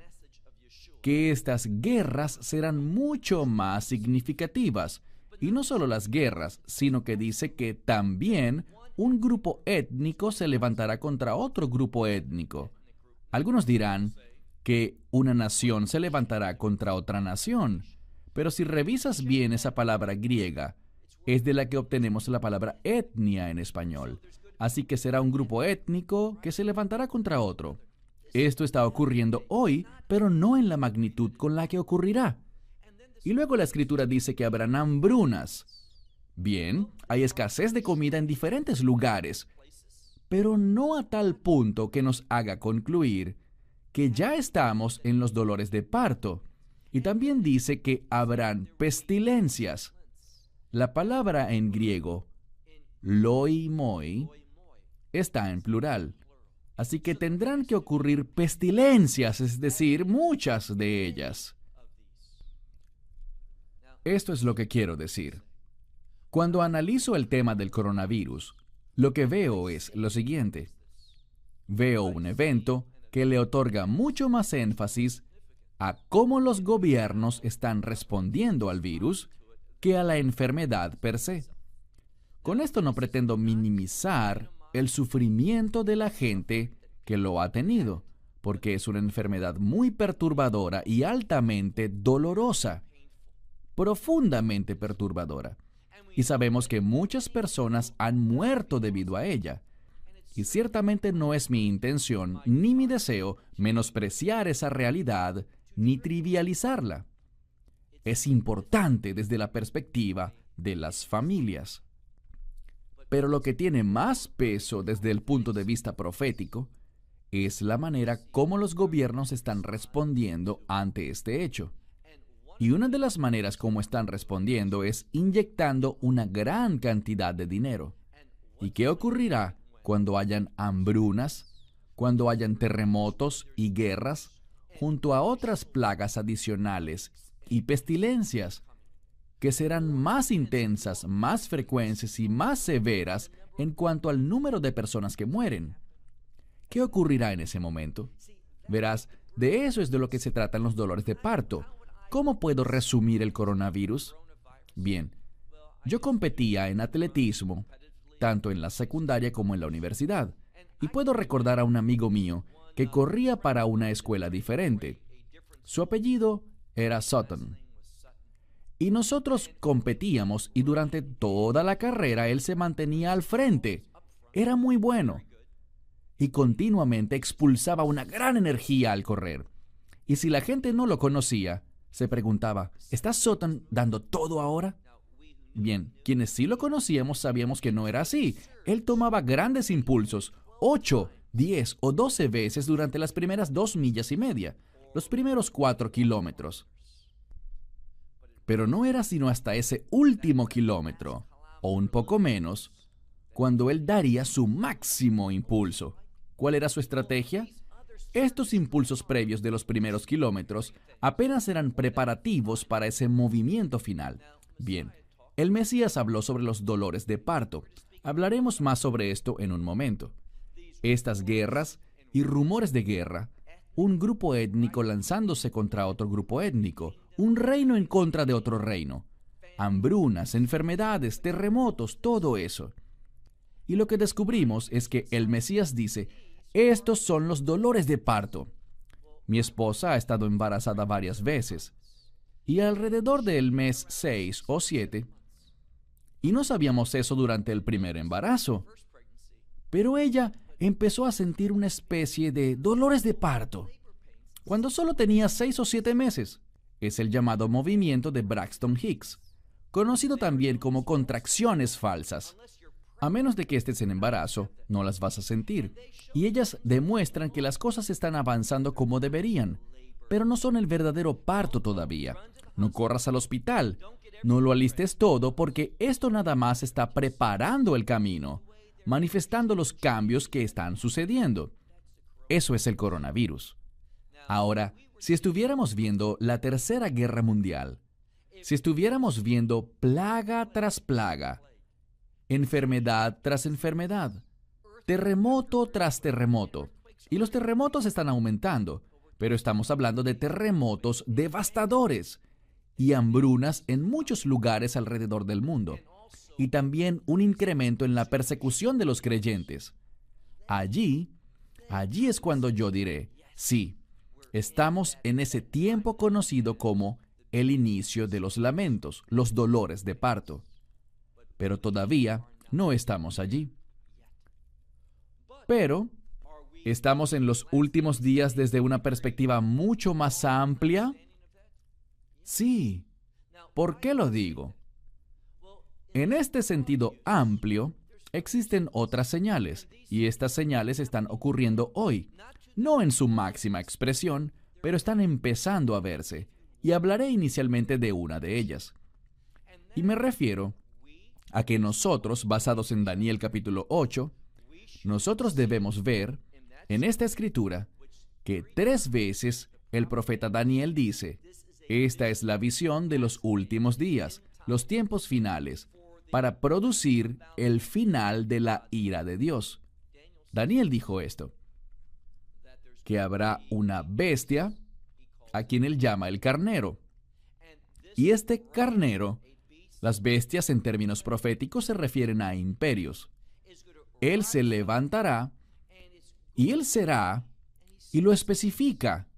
que estas guerras serán mucho más significativas. Y no solo las guerras, sino que dice que también un grupo étnico se levantará contra otro grupo étnico. Algunos dirán que una nación se levantará contra otra nación. Pero si revisas bien esa palabra griega, es de la que obtenemos la palabra etnia en español. Así que será un grupo étnico que se levantará contra otro. Esto está ocurriendo hoy, pero no en la magnitud con la que ocurrirá. Y luego la Escritura dice que habrán hambrunas. Bien, hay escasez de comida en diferentes lugares, pero no a tal punto que nos haga concluir que ya estamos en los dolores de parto. Y también dice que habrán pestilencias. La palabra en griego, loimoi, está en plural. Así que tendrán que ocurrir pestilencias, es decir, muchas de ellas. Esto es lo que quiero decir. Cuando analizo el tema del coronavirus, lo que veo es lo siguiente. Veo un evento que le otorga mucho más énfasis a cómo los gobiernos están respondiendo al virus que a la enfermedad per se. Con esto no pretendo minimizar el sufrimiento de la gente que lo ha tenido, porque es una enfermedad muy perturbadora y altamente dolorosa, profundamente perturbadora. Y sabemos que muchas personas han muerto debido a ella. Y ciertamente no es mi intención ni mi deseo menospreciar esa realidad ni trivializarla. Es importante desde la perspectiva de las familias. Pero lo que tiene más peso desde el punto de vista profético es la manera como los gobiernos están respondiendo ante este hecho. Y una de las maneras como están respondiendo es inyectando una gran cantidad de dinero. ¿Y qué ocurrirá cuando hayan hambrunas, cuando hayan terremotos y guerras, junto a otras plagas adicionales y pestilencias que serán más intensas, más frecuentes y más severas en cuanto al número de personas que mueren? ¿Qué ocurrirá en ese momento? Verás, de eso es de lo que se tratan los dolores de parto. ¿Cómo puedo resumir el coronavirus? Bien, yo competía en atletismo, tanto en la secundaria como en la universidad, y puedo recordar a un amigo mío que corría para una escuela diferente. Su apellido era Sutton. Y nosotros competíamos y durante toda la carrera él se mantenía al frente. Era muy bueno. Y continuamente expulsaba una gran energía al correr. Y si la gente no lo conocía, se preguntaba, ¿está Sutton dando todo ahora? Bien, quienes sí lo conocíamos sabíamos que no era así. Él tomaba grandes impulsos, 8, 10 o 12 veces durante las primeras 2 millas y media, los primeros 4 kilómetros. Pero no era sino hasta ese último kilómetro, o un poco menos, cuando él daría su máximo impulso. ¿Cuál era su estrategia? Estos impulsos previos de los primeros kilómetros apenas eran preparativos para ese movimiento final. Bien, el Mesías habló sobre los dolores de parto. Hablaremos más sobre esto en un momento. Estas guerras y rumores de guerra, un grupo étnico lanzándose contra otro grupo étnico, un reino en contra de otro reino, hambrunas, enfermedades, terremotos, todo eso. Y lo que descubrimos es que el Mesías dice, estos son los dolores de parto. Mi esposa ha estado embarazada varias veces, y alrededor del mes 6 o 7, y no sabíamos eso durante el primer embarazo, pero ella empezó a sentir una especie de dolores de parto cuando solo tenía 6 o 7 meses. Es el llamado movimiento de Braxton Hicks, conocido también como contracciones falsas. A menos de que estés en embarazo, no las vas a sentir. Y ellas demuestran que las cosas están avanzando como deberían, pero no son el verdadero parto todavía. No corras al hospital. No lo alistes todo porque esto nada más está preparando el camino, manifestando los cambios que están sucediendo. Eso es el coronavirus. Ahora, si estuviéramos viendo la Tercera Guerra Mundial, si estuviéramos viendo plaga tras plaga, enfermedad tras enfermedad, terremoto tras terremoto, y los terremotos están aumentando, pero estamos hablando de terremotos devastadores y hambrunas en muchos lugares alrededor del mundo, y también un incremento en la persecución de los creyentes. Allí es cuando yo diré, sí, estamos en ese tiempo conocido como el inicio de los lamentos, los dolores de parto. Pero todavía no estamos allí. Pero estamos en los últimos días desde una perspectiva mucho más amplia. Sí. ¿Por qué lo digo? En este sentido amplio, existen otras señales, y estas señales están ocurriendo hoy. No en su máxima expresión, pero están empezando a verse, y hablaré inicialmente de una de ellas. Y me refiero a que nosotros, basados en Daniel capítulo 8, nosotros debemos ver en esta escritura que 3 veces el profeta Daniel dice, esta es la visión de los últimos días, los tiempos finales, para producir el final de la ira de Dios. Daniel dijo esto, que habrá una bestia, a quien él llama el carnero. Y este carnero, las bestias en términos proféticos se refieren a imperios. Él se levantará y él será, y lo especifica.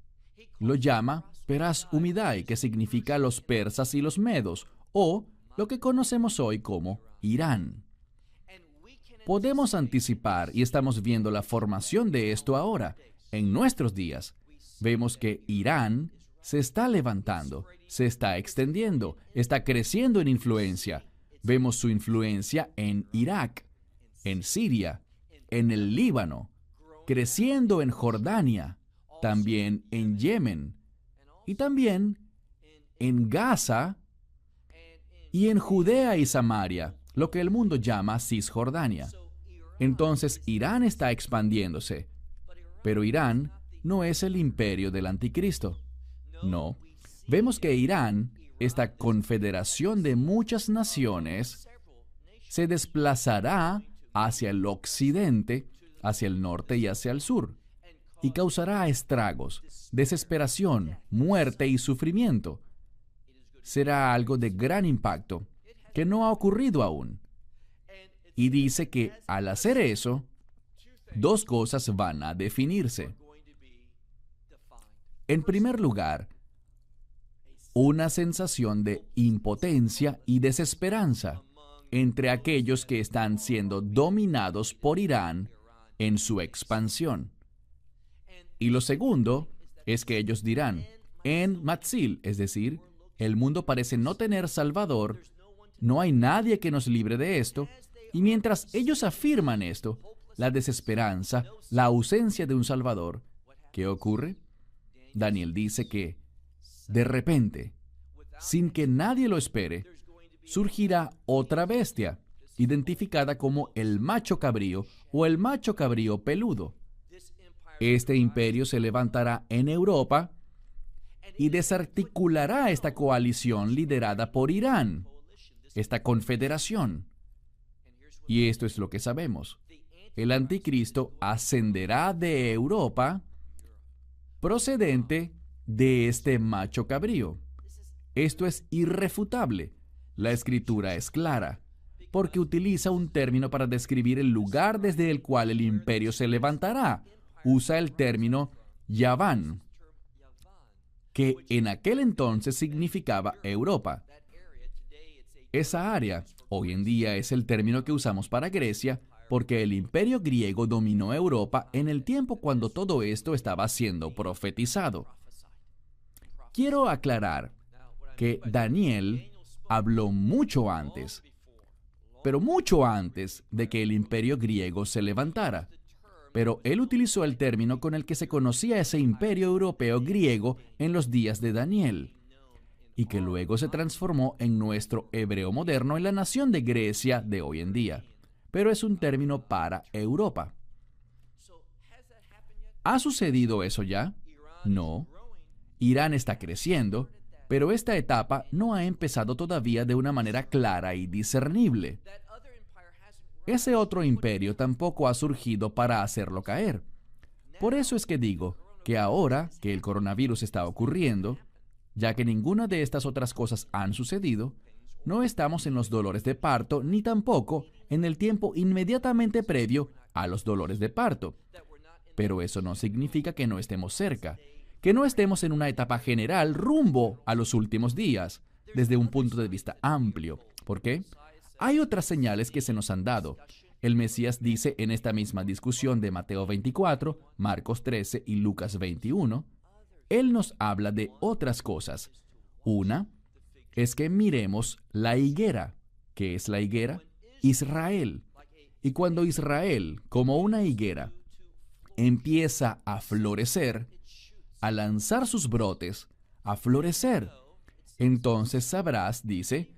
Lo llama Peras Umidai, que significa los persas y los medos, o lo que conocemos hoy como Irán. Podemos anticipar, y estamos viendo la formación de esto ahora, en nuestros días. Vemos que Irán se está levantando, se está extendiendo, está creciendo en influencia. Vemos su influencia en Irak, en Siria, en el Líbano, creciendo en Jordania, también en Yemen, y también en Gaza y en Judea y Samaria, lo que el mundo llama Cisjordania. Entonces Irán está expandiéndose, pero Irán no es el imperio del anticristo. No, vemos que Irán, esta confederación de muchas naciones, se desplazará hacia el occidente, hacia el norte y hacia el sur, y causará estragos, desesperación, muerte y sufrimiento. Será algo de gran impacto, que no ha ocurrido aún. Y dice que al hacer eso, dos cosas van a definirse. En primer lugar, una sensación de impotencia y desesperanza entre aquellos que están siendo dominados por Irán en su expansión. Y lo segundo es que ellos dirán, en Matzil, es decir, el mundo parece no tener salvador, no hay nadie que nos libre de esto, y mientras ellos afirman esto, la desesperanza, la ausencia de un salvador, ¿qué ocurre? Daniel dice que, de repente, sin que nadie lo espere, surgirá otra bestia, identificada como el macho cabrío o el macho cabrío peludo. Este imperio se levantará en Europa y desarticulará esta coalición liderada por Irán, esta confederación. Y esto es lo que sabemos. El anticristo ascenderá de Europa procedente de este macho cabrío. Esto es irrefutable. La escritura es clara, porque utiliza un término para describir el lugar desde el cual el imperio se levantará. Usa el término Yaván, que en aquel entonces significaba Europa. Esa área, hoy en día, es el término que usamos para Grecia, porque el imperio griego dominó Europa en el tiempo cuando todo esto estaba siendo profetizado. Quiero aclarar que Daniel habló mucho antes, pero mucho antes de que el imperio griego se levantara. Pero él utilizó el término con el que se conocía ese imperio europeo griego en los días de Daniel, y que luego se transformó en nuestro hebreo moderno en la nación de Grecia de hoy en día. Pero es un término para Europa. ¿Ha sucedido eso ya? No. Irán está creciendo, pero esta etapa no ha empezado todavía de una manera clara y discernible. Ese otro imperio tampoco ha surgido para hacerlo caer. Por eso es que digo que ahora que el coronavirus está ocurriendo, ya que ninguna de estas otras cosas han sucedido, no estamos en los dolores de parto ni tampoco en el tiempo inmediatamente previo a los dolores de parto. Pero eso no significa que no estemos cerca, que no estemos en una etapa general rumbo a los últimos días, desde un punto de vista amplio. ¿Por qué? Hay otras señales que se nos han dado. El Mesías dice en esta misma discusión de Mateo 24, Marcos 13 y Lucas 21, Él nos habla de otras cosas. Una es que miremos la higuera. ¿Qué es la higuera? Israel. Y cuando Israel, como una higuera, empieza a florecer, a lanzar sus brotes, a florecer, entonces sabrás, dice,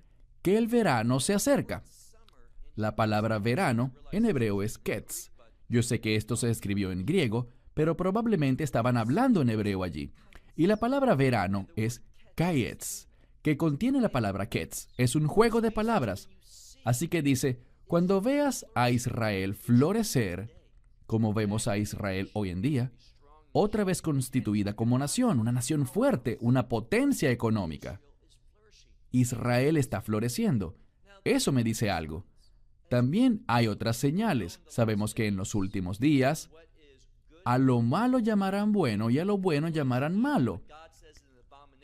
que el verano se acerca. La palabra verano en hebreo es ketz. Yo sé que esto se escribió en griego, pero probablemente estaban hablando en hebreo allí. Y la palabra verano es kayetz, que contiene la palabra ketz. Es un juego de palabras. Así que dice, cuando veas a Israel florecer, como vemos a Israel hoy en día, otra vez constituida como nación, una nación fuerte, una potencia económica. Israel está floreciendo. Eso me dice algo. También hay otras señales. Sabemos que en los últimos días, a lo malo llamarán bueno y a lo bueno llamarán malo.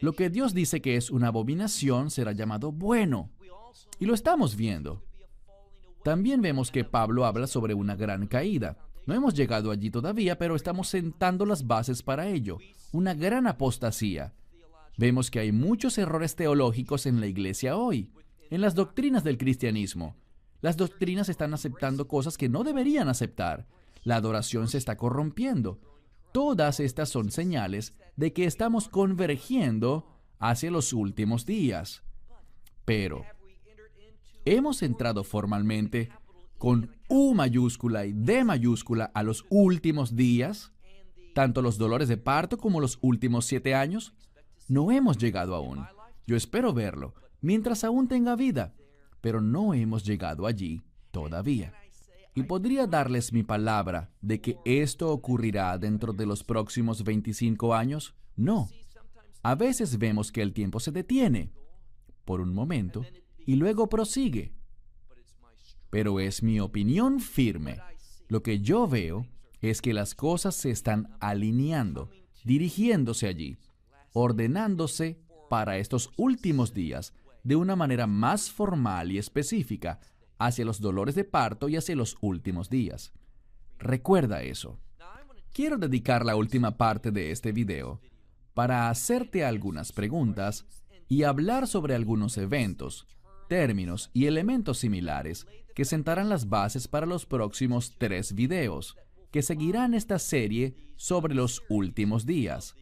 Lo que Dios dice que es una abominación será llamado bueno. Y lo estamos viendo. También vemos que Pablo habla sobre una gran caída. No hemos llegado allí todavía, pero estamos sentando las bases para ello. Una gran apostasía. Vemos que hay muchos errores teológicos en la iglesia hoy, en las doctrinas del cristianismo. Las doctrinas están aceptando cosas que no deberían aceptar. La adoración se está corrompiendo. Todas estas son señales de que estamos convergiendo hacia los últimos días. Pero, ¿hemos entrado formalmente con U mayúscula y D mayúscula a los últimos días? Tanto los dolores de parto como los últimos 7 años. No hemos llegado aún. Yo espero verlo, mientras aún tenga vida. Pero no hemos llegado allí todavía. Y podría darles mi palabra de que esto ocurrirá dentro de los próximos 25 años. No. A veces vemos que el tiempo se detiene por un momento y luego prosigue. Pero es mi opinión firme. Lo que yo veo es que las cosas se están alineando, dirigiéndose allí, ordenándose para estos últimos días de una manera más formal y específica hacia los dolores de parto y hacia los últimos días. Recuerda eso. Quiero dedicar la última parte de este video para hacerte algunas preguntas y hablar sobre algunos eventos, términos y elementos similares que sentarán las bases para los próximos 3 videos que seguirán esta serie sobre los últimos días,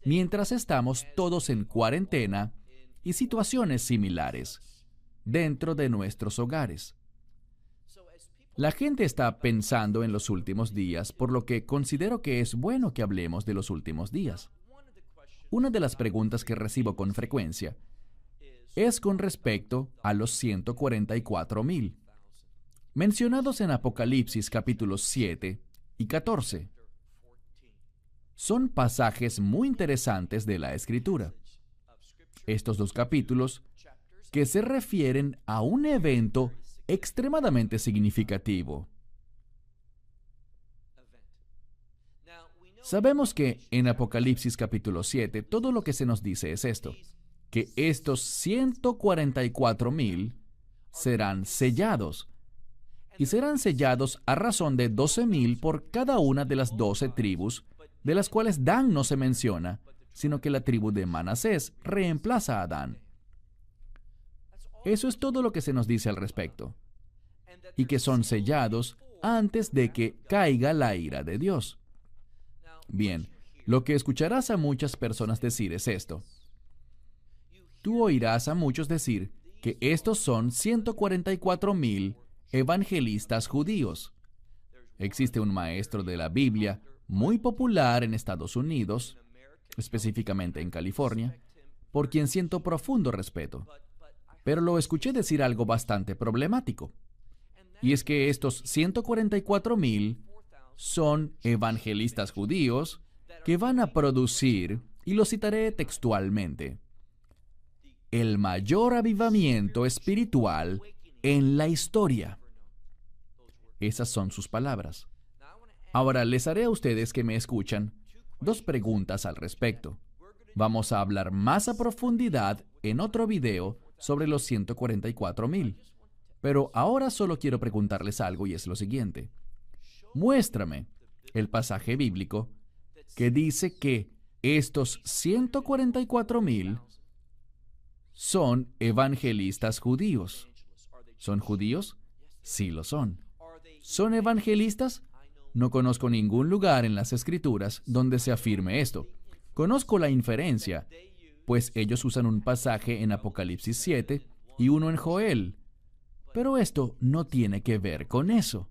mientras estamos todos en cuarentena y situaciones similares dentro de nuestros hogares. La gente está pensando en los últimos días, por lo que considero que es bueno que hablemos de los últimos días. Una de las preguntas que recibo con frecuencia es con respecto a los 144,000, mencionados en Apocalipsis capítulos 7 y 14. Son pasajes muy interesantes de la Escritura. Estos 2 capítulos que se refieren a un evento extremadamente significativo. Sabemos que en Apocalipsis capítulo 7 todo lo que se nos dice es esto, que estos 144,000 serán sellados, y serán sellados a razón de 12,000 por cada una de las 12 tribus, de las cuales Dan no se menciona, sino que la tribu de Manasés reemplaza a Dan. Eso es todo lo que se nos dice al respecto, y que son sellados antes de que caiga la ira de Dios. Bien, lo que escucharás a muchas personas decir es esto. Tú oirás a muchos decir que estos son 144,000 evangelistas judíos. Existe un maestro de la Biblia muy popular en Estados Unidos, específicamente en California, por quien siento profundo respeto. Pero lo escuché decir algo bastante problemático. Y es que estos 144,000 son evangelistas judíos que van a producir, y lo citaré textualmente, el mayor avivamiento espiritual en la historia. Esas son sus palabras. Ahora les haré a ustedes que me escuchan 2 preguntas al respecto. Vamos a hablar más a profundidad en otro video sobre los 144,000. Pero ahora solo quiero preguntarles algo y es lo siguiente. Muéstrame el pasaje bíblico que dice que estos 144,000 son evangelistas judíos. ¿Son judíos? Sí lo son. ¿Son evangelistas? No conozco ningún lugar en las Escrituras donde se afirme esto. Conozco la inferencia, pues ellos usan un pasaje en Apocalipsis 7 y uno en Joel. Pero esto no tiene que ver con eso.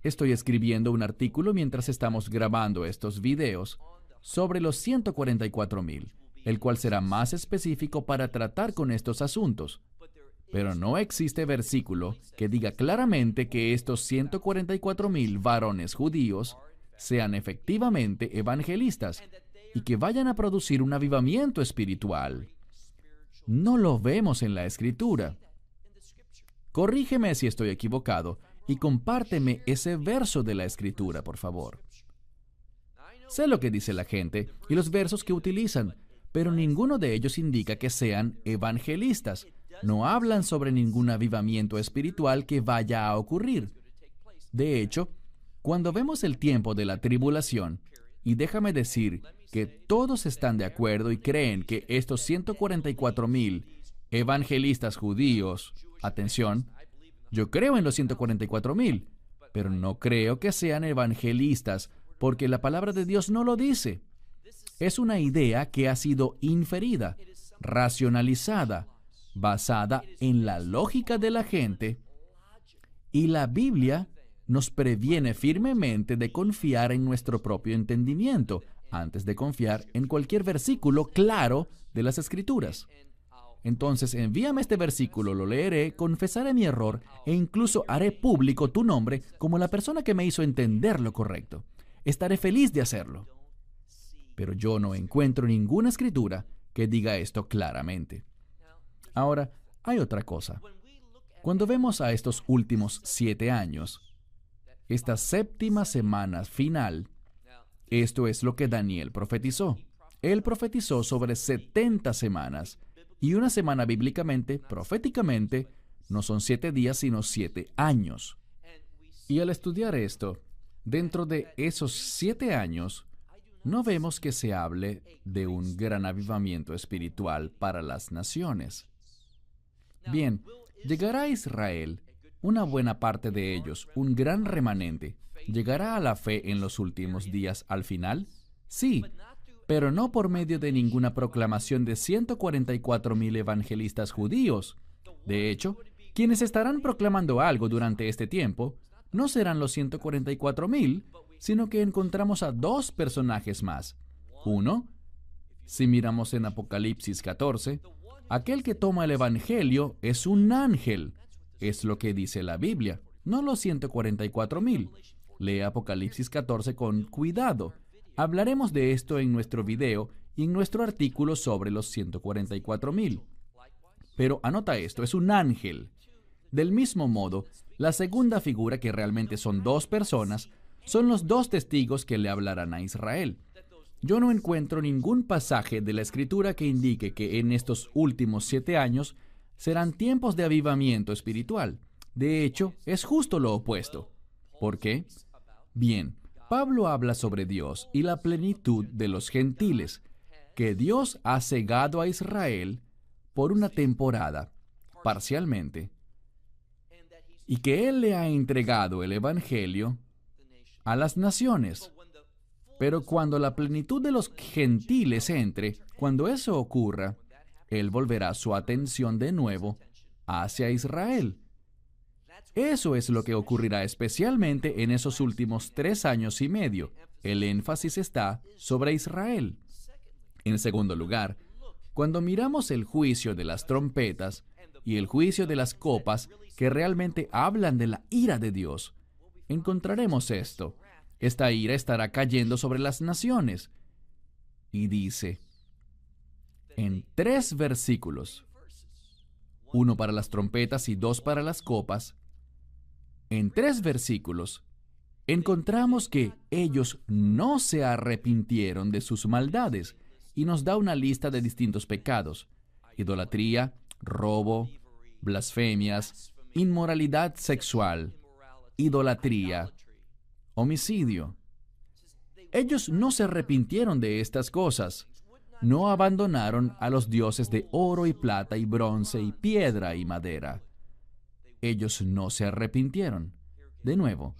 Estoy escribiendo un artículo mientras estamos grabando estos videos sobre los 144,000, el cual será más específico para tratar con estos asuntos. Pero no existe versículo que diga claramente que estos 144,000 varones judíos sean efectivamente evangelistas y que vayan a producir un avivamiento espiritual. No lo vemos en la Escritura. Corrígeme si estoy equivocado y compárteme ese verso de la Escritura, por favor. Sé lo que dice la gente y los versos que utilizan, pero ninguno de ellos indica que sean evangelistas. No hablan sobre ningún avivamiento espiritual que vaya a ocurrir. De hecho, cuando vemos el tiempo de la tribulación, y déjame decir que todos están de acuerdo y creen que estos 144,000 evangelistas judíos, atención, yo creo en los 144,000, pero no creo que sean evangelistas, porque la palabra de Dios no lo dice. Es una idea que ha sido inferida, racionalizada, basada en la lógica de la gente, y la Biblia nos previene firmemente de confiar en nuestro propio entendimiento antes de confiar en cualquier versículo claro de las Escrituras. Entonces, envíame este versículo, lo leeré, confesaré mi error e incluso haré público tu nombre como la persona que me hizo entender lo correcto. Estaré feliz de hacerlo. Pero yo no encuentro ninguna escritura que diga esto claramente. Ahora, hay otra cosa. Cuando vemos a estos últimos 7 años, esta séptima semana final, esto es lo que Daniel profetizó. Él profetizó sobre 70 semanas, y una semana bíblicamente, proféticamente, no son 7 días, sino 7 años. Y al estudiar esto, dentro de esos 7 años, no vemos que se hable de un gran avivamiento espiritual para las naciones. Bien, llegará a Israel, una buena parte de ellos, un gran remanente. ¿Llegará a la fe en los últimos días al final? Sí, pero no por medio de ninguna proclamación de 144,000 evangelistas judíos. De hecho, quienes estarán proclamando algo durante este tiempo no serán los 144,000, sino que encontramos a 2 personajes más. Uno, si miramos en Apocalipsis 14, aquel que toma el Evangelio es un ángel. Es lo que dice la Biblia, no los 144,000. Lee Apocalipsis 14 con cuidado. Hablaremos de esto en nuestro video y en nuestro artículo sobre los 144,000. Pero anota esto, es un ángel. Del mismo modo, la segunda figura, que realmente son 2 personas, son los 2 testigos que le hablarán a Israel. Yo no encuentro ningún pasaje de la Escritura que indique que en estos últimos 7 años serán tiempos de avivamiento espiritual. De hecho, es justo lo opuesto. ¿Por qué? Bien, Pablo habla sobre Dios y la plenitud de los gentiles, que Dios ha cegado a Israel por una temporada, parcialmente, y que Él le ha entregado el Evangelio a las naciones. Pero cuando la plenitud de los gentiles entre, cuando eso ocurra, Él volverá su atención de nuevo hacia Israel. Eso es lo que ocurrirá especialmente en esos últimos 3 años y medio. El énfasis está sobre Israel. En segundo lugar, cuando miramos el juicio de las trompetas y el juicio de las copas, que realmente hablan de la ira de Dios, encontraremos esto. Esta ira estará cayendo sobre las naciones. Y dice, en 3 versículos, 1 para las trompetas y 2 para las copas, en 3 versículos, encontramos que ellos no se arrepintieron de sus maldades, y nos da una lista de distintos pecados: idolatría, robo, blasfemias, inmoralidad sexual, idolatría, homicidio. Ellos no se arrepintieron de estas cosas. No abandonaron a los dioses de oro y plata y bronce y piedra y madera. Ellos no se arrepintieron. De nuevo,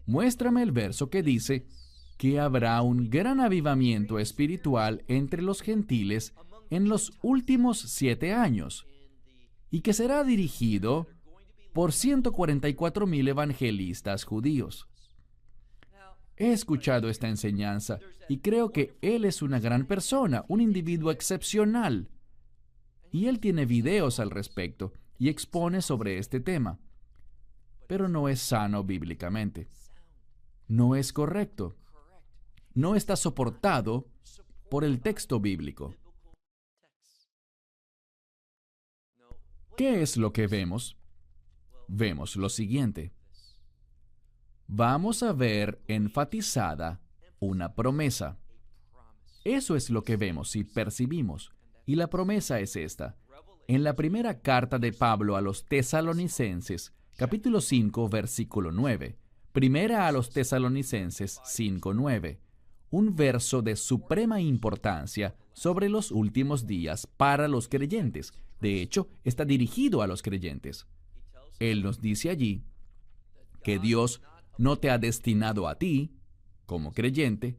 muéstrame el verso que dice que habrá un gran avivamiento espiritual entre los gentiles en los últimos 7 años, y que será dirigido por 144,000 evangelistas judíos. He escuchado esta enseñanza y creo que él es una gran persona, un individuo excepcional. Y él tiene videos al respecto y expone sobre este tema. Pero no es sano bíblicamente. No es correcto. no está soportado por el texto bíblico. ¿Qué es lo que vemos? Vemos lo siguiente. Vamos a ver enfatizada una promesa. Eso es lo que vemos y percibimos. Y la promesa es esta. En la primera carta de Pablo a los Tesalonicenses, capítulo 5, versículo 9. Primera a los Tesalonicenses 5:9. Un verso de suprema importancia sobre los últimos días para los creyentes. De hecho, está dirigido a los creyentes. Él nos dice allí que Dios no te ha destinado a ti, como creyente,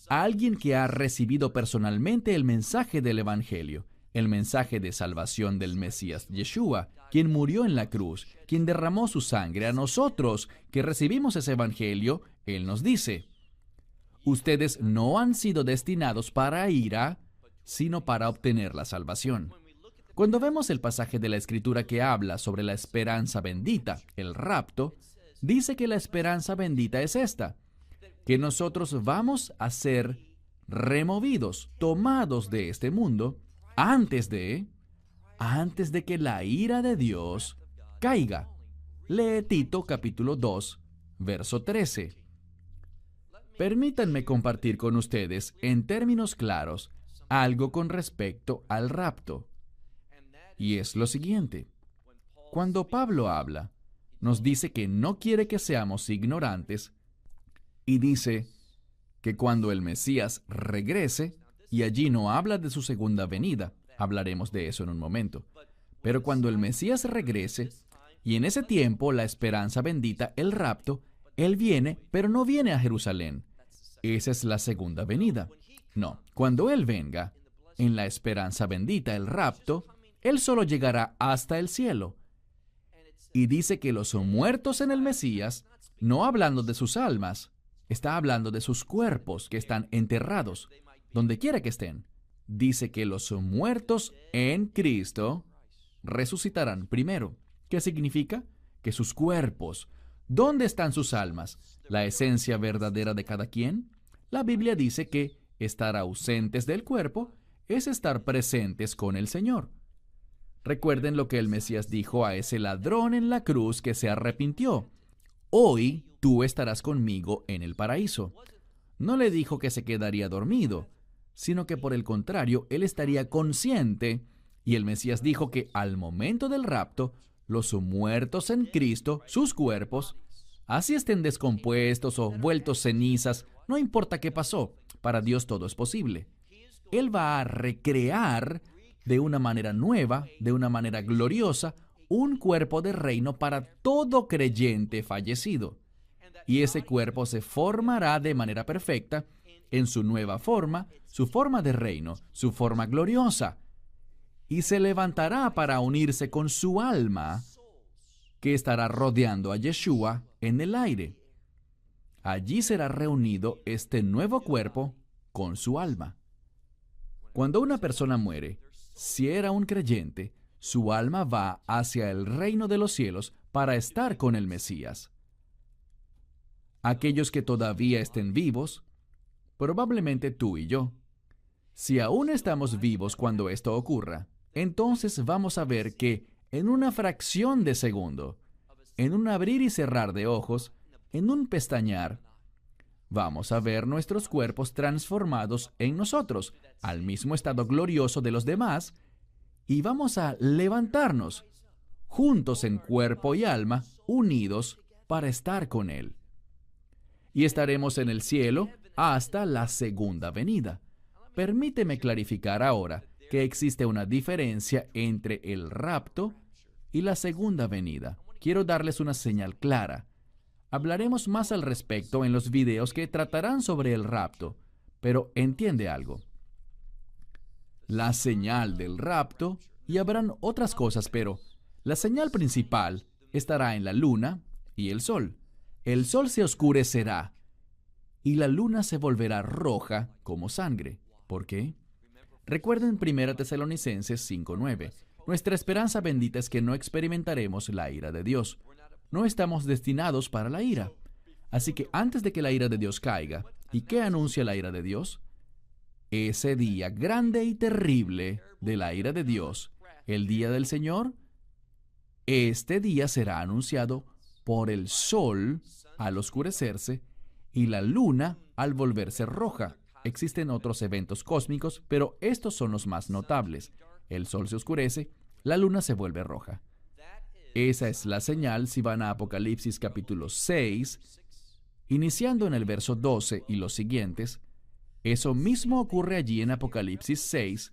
a alguien que ha recibido personalmente el mensaje del Evangelio, el mensaje de salvación del Mesías Yeshua, quien murió en la cruz, quien derramó su sangre. A nosotros que recibimos ese Evangelio, Él nos dice, ustedes no han sido destinados para ira, sino para obtener la salvación. Cuando vemos el pasaje de la Escritura que habla sobre la esperanza bendita, el rapto, dice que la esperanza bendita es esta, que nosotros vamos a ser removidos, tomados de este mundo, antes de que la ira de Dios caiga. Lee Tito capítulo 2, verso 13. Permítanme compartir con ustedes, en términos claros, algo con respecto al rapto. Y es lo siguiente. Cuando Pablo habla, nos dice que no quiere que seamos ignorantes y dice que cuando el Mesías regrese, y allí no habla de su segunda venida, hablaremos de eso en un momento, pero cuando el Mesías regrese, y en ese tiempo la esperanza bendita, el rapto, Él viene, pero no viene a Jerusalén. Esa es la segunda venida. No, cuando Él venga, en la esperanza bendita, el rapto, Él solo llegará hasta el cielo. Y dice que los muertos en el Mesías, no hablando de sus almas, está hablando de sus cuerpos que están enterrados, donde quiera que estén. Dice que los muertos en Cristo resucitarán primero. ¿Qué significa? Que sus cuerpos. ¿Dónde están sus almas? ¿La esencia verdadera de cada quien? La Biblia dice que estar ausentes del cuerpo es estar presentes con el Señor. Recuerden lo que el Mesías dijo a ese ladrón en la cruz que se arrepintió. Hoy tú estarás conmigo en el paraíso. No le dijo que se quedaría dormido, sino que por el contrario, él estaría consciente. Y el Mesías dijo que al momento del rapto, los muertos en Cristo, sus cuerpos, así estén descompuestos o vueltos cenizas, no importa qué pasó, para Dios todo es posible. Él va a recrear de una manera nueva, de una manera gloriosa, un cuerpo de reino para todo creyente fallecido. Y ese cuerpo se formará de manera perfecta en su nueva forma, su forma de reino, su forma gloriosa. Y se levantará para unirse con su alma, que estará rodeando a Yeshua en el aire. Allí será reunido este nuevo cuerpo con su alma. Cuando una persona muere, si era un creyente, su alma va hacia el reino de los cielos para estar con el Mesías. Aquellos que todavía estén vivos, probablemente tú y yo, si aún estamos vivos cuando esto ocurra, entonces vamos a ver que en una fracción de segundo, en un abrir y cerrar de ojos, en un pestañear, vamos a ver nuestros cuerpos transformados en nosotros, al mismo estado glorioso de los demás, y vamos a levantarnos, juntos en cuerpo y alma, unidos para estar con Él. Y estaremos en el cielo hasta la segunda venida. Permíteme clarificar ahora que existe una diferencia entre el rapto y la segunda venida. Quiero darles una señal clara. Hablaremos más al respecto en los videos que tratarán sobre el rapto, pero entiende algo. La señal del rapto, y habrán otras cosas, pero la señal principal estará en la luna y el sol. El sol se oscurecerá y la luna se volverá roja como sangre. ¿Por qué? Recuerden 1 Tesalonicenses 5:9. Nuestra esperanza bendita es que no experimentaremos la ira de Dios. No estamos destinados para la ira. Así que antes de que la ira de Dios caiga, ¿Y qué anuncia la ira de Dios? Ese día grande y terrible de la ira de Dios, el día del Señor, este día será anunciado por el sol al oscurecerse y la luna al volverse roja. Existen otros eventos cósmicos, pero estos son los más notables. El sol se oscurece, la luna se vuelve roja. Esa es la señal si van a Apocalipsis capítulo 6, iniciando en el verso 12 y los siguientes. Eso mismo ocurre allí en Apocalipsis 6.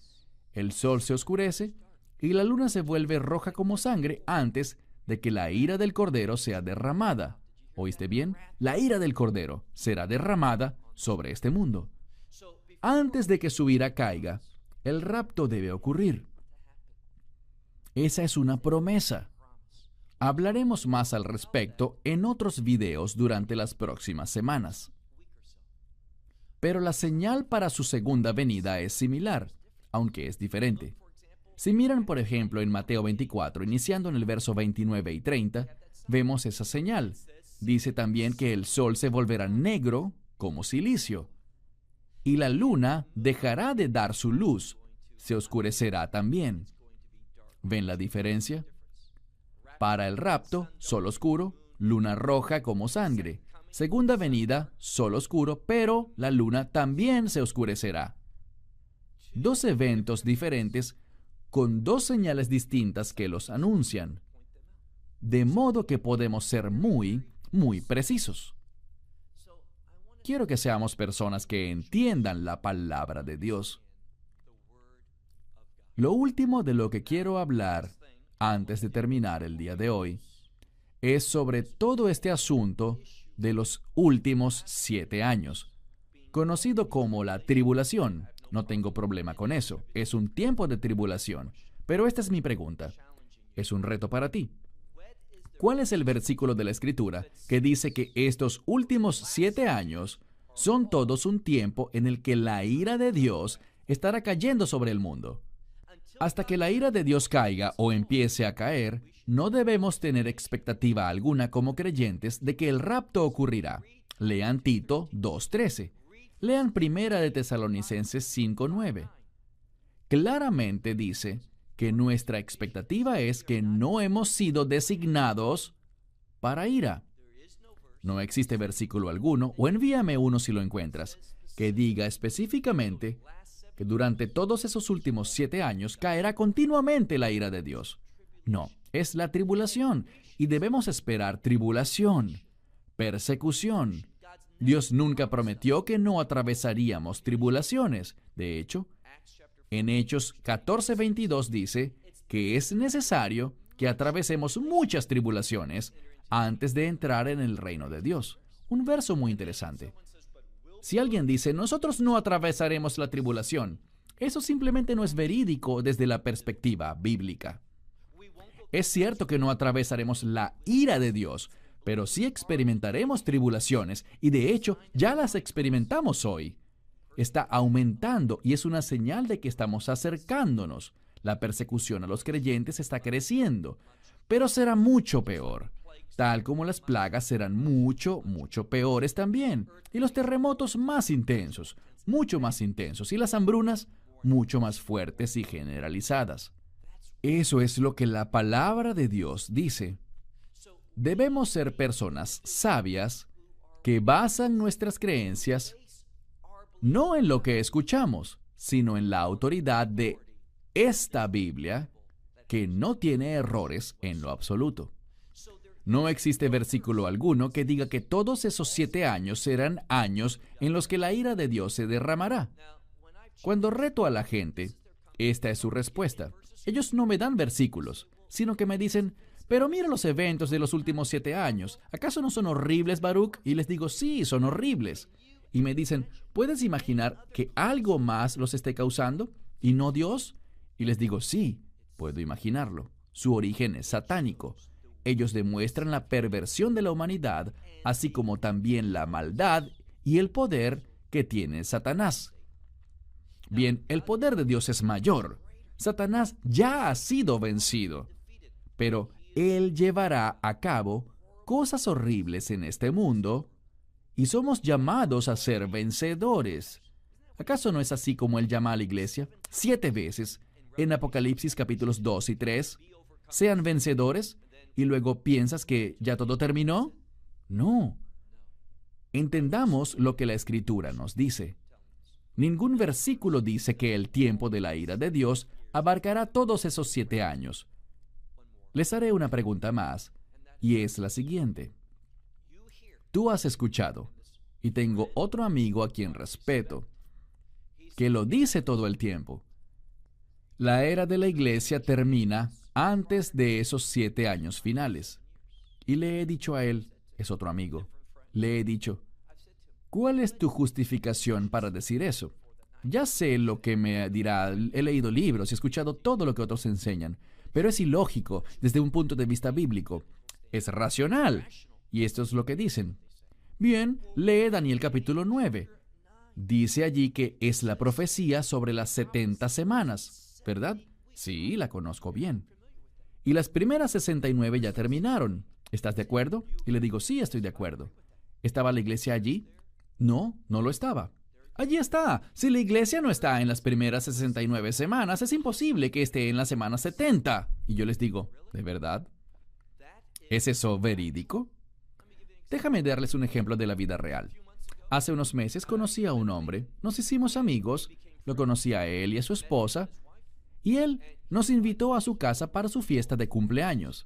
El sol se oscurece y la luna se vuelve roja como sangre antes de que la ira del Cordero sea derramada. ¿Oíste bien? La ira del Cordero será derramada sobre este mundo. Antes de que su ira caiga, el rapto debe ocurrir. Esa es una promesa. Hablaremos más al respecto en otros videos durante las próximas semanas. Pero la señal para su segunda venida es similar, aunque es diferente. Si miran, por ejemplo, en Mateo 24, iniciando en el verso 29 y 30, vemos esa señal. Dice también que el sol se volverá negro como silicio, y la luna dejará de dar su luz, se oscurecerá también. ¿Ven la diferencia? Para el rapto, sol oscuro, luna roja como sangre. Segunda venida, sol oscuro, pero la luna también se oscurecerá. Dos eventos diferentes con dos señales distintas que los anuncian. De modo que podemos ser muy precisos. Quiero que seamos personas que entiendan la palabra de Dios. Lo último de lo que quiero hablar antes de terminar el día de hoy es sobre todo este asunto de los últimos 7 años, conocido como la tribulación. No tengo problema con eso. Es un tiempo de tribulación. Pero esta es mi pregunta. Es un reto para ti. ¿Cuál es el versículo de la Escritura que dice que estos últimos 7 años son todos un tiempo en el que la ira de Dios estará cayendo sobre el mundo? Hasta que la ira de Dios caiga o empiece a caer, no debemos tener expectativa alguna como creyentes de que el rapto ocurrirá. Lean Tito 2:13. Lean Primera de Tesalonicenses 5:9. Claramente dice que nuestra expectativa es que no hemos sido designados para ira. No existe versículo alguno, o envíame uno si lo encuentras, que diga específicamente que durante todos esos últimos 7 años caerá continuamente la ira de Dios. No, es la tribulación, y debemos esperar tribulación, persecución. Dios nunca prometió que no atravesaríamos tribulaciones. De hecho, en Hechos 14:22 dice que es necesario que atravesemos muchas tribulaciones antes de entrar en el reino de Dios. Un verso muy interesante. Si alguien dice, nosotros no atravesaremos la tribulación, eso simplemente no es verídico desde la perspectiva bíblica. Es cierto que no atravesaremos la ira de Dios, pero sí experimentaremos tribulaciones, y de hecho ya las experimentamos hoy. Está aumentando y es una señal de que estamos acercándonos. La persecución a los creyentes está creciendo, pero será mucho peor. Tal como las plagas serán mucho peores también. Y los terremotos más intensos, mucho más intensos. Y las hambrunas mucho más fuertes y generalizadas. Eso es lo que la palabra de Dios dice. Debemos ser personas sabias que basan nuestras creencias no en lo que escuchamos, sino en la autoridad de esta Biblia, que no tiene errores en lo absoluto. No existe versículo alguno que diga que todos esos 7 años serán años en los que la ira de Dios se derramará. Cuando reto a la gente, esta es su respuesta. Ellos no me dan versículos, sino que me dicen, pero mira los eventos de los últimos 7 años. ¿Acaso no son horribles, Baruch? Y les digo, sí, son horribles. Y me dicen, ¿puedes imaginar que algo más los esté causando y no Dios? Y les digo, sí, puedo imaginarlo. Su origen es satánico. Ellos demuestran la perversión de la humanidad, así como también la maldad y el poder que tiene Satanás. Bien, el poder de Dios es mayor. Satanás ya ha sido vencido, pero él llevará a cabo cosas horribles en este mundo y somos llamados a ser vencedores. ¿Acaso no es así como Él llama a la iglesia? 7 veces en Apocalipsis capítulos 2 y 3. Sean vencedores, y luego piensas que ya todo terminó. No. Entendamos lo que la Escritura nos dice. Ningún versículo dice que el tiempo de la ira de Dios abarcará todos esos 7 años. Les haré una pregunta más, y es la siguiente. Tú has escuchado, y tengo otro amigo a quien respeto, que lo dice todo el tiempo. La era de la iglesia termina antes de esos 7 años finales. Y le he dicho a él, es otro amigo, le he dicho, ¿cuál es tu justificación para decir eso? Ya sé lo que me dirá, he leído libros y he escuchado todo lo que otros enseñan, pero es ilógico desde un punto de vista bíblico. Es racional. Y esto es lo que dicen. Bien, lee Daniel capítulo 9. Dice allí que es la profecía sobre las 70 semanas, ¿verdad? Sí, la conozco bien. Y las primeras 69 ya terminaron. ¿Estás de acuerdo? Y le digo, sí, estoy de acuerdo. ¿Estaba la iglesia allí? No, no lo estaba. Allí está. Si la iglesia no está en las primeras 69 semanas, es imposible que esté en la semana 70. Y yo les digo, ¿de verdad? ¿Es eso verídico? Déjame darles un ejemplo de la vida real. Hace unos meses conocí a un hombre, nos hicimos amigos, lo conocí a él y a su esposa, y él nos invitó a su casa para su fiesta de cumpleaños.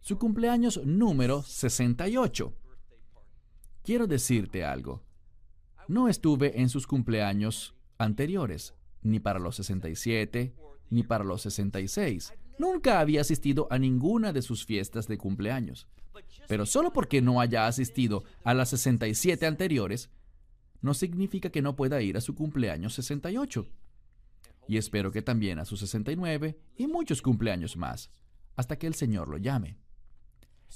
Su cumpleaños número 68. Quiero decirte algo. No estuve en sus cumpleaños anteriores, ni para los 67, ni para los 66. Nunca había asistido a ninguna de sus fiestas de cumpleaños. Pero solo porque no haya asistido a las 67 anteriores, no significa que no pueda ir a su cumpleaños 68. Y espero que también a sus 69 y muchos cumpleaños más, hasta que el Señor lo llame.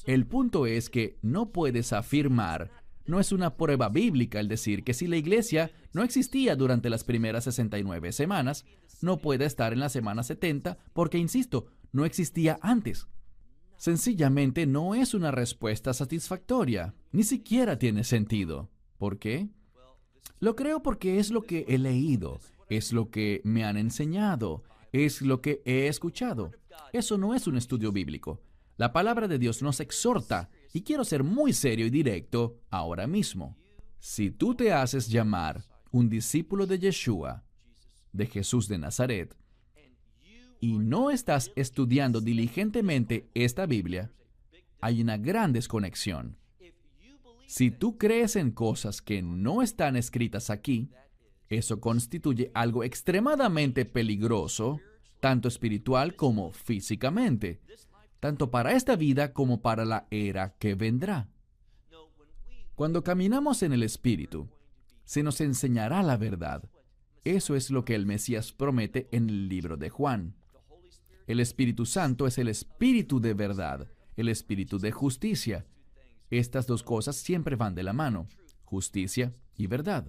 El punto es que no puedes afirmar, no es una prueba bíblica el decir que si la iglesia no existía durante las primeras 69 semanas, no puede estar en la semana 70 porque, insisto, no existía antes. Sencillamente no es una respuesta satisfactoria, ni siquiera tiene sentido. ¿Por qué? Lo creo porque es lo que he leído, es lo que me han enseñado, es lo que he escuchado. Eso no es un estudio bíblico. La palabra de Dios nos exhorta, y quiero ser muy serio y directo ahora mismo. Si tú te haces llamar un discípulo de Yeshua, de Jesús de Nazaret, y no estás estudiando diligentemente esta Biblia, hay una gran desconexión. Si tú crees en cosas que no están escritas aquí, eso constituye algo extremadamente peligroso, tanto espiritual como físicamente, tanto para esta vida como para la era que vendrá. Cuando caminamos en el Espíritu, se nos enseñará la verdad. Eso es lo que el Mesías promete en el libro de Juan. El Espíritu Santo es el Espíritu de verdad, el Espíritu de justicia. Estas dos cosas siempre van de la mano, justicia y verdad.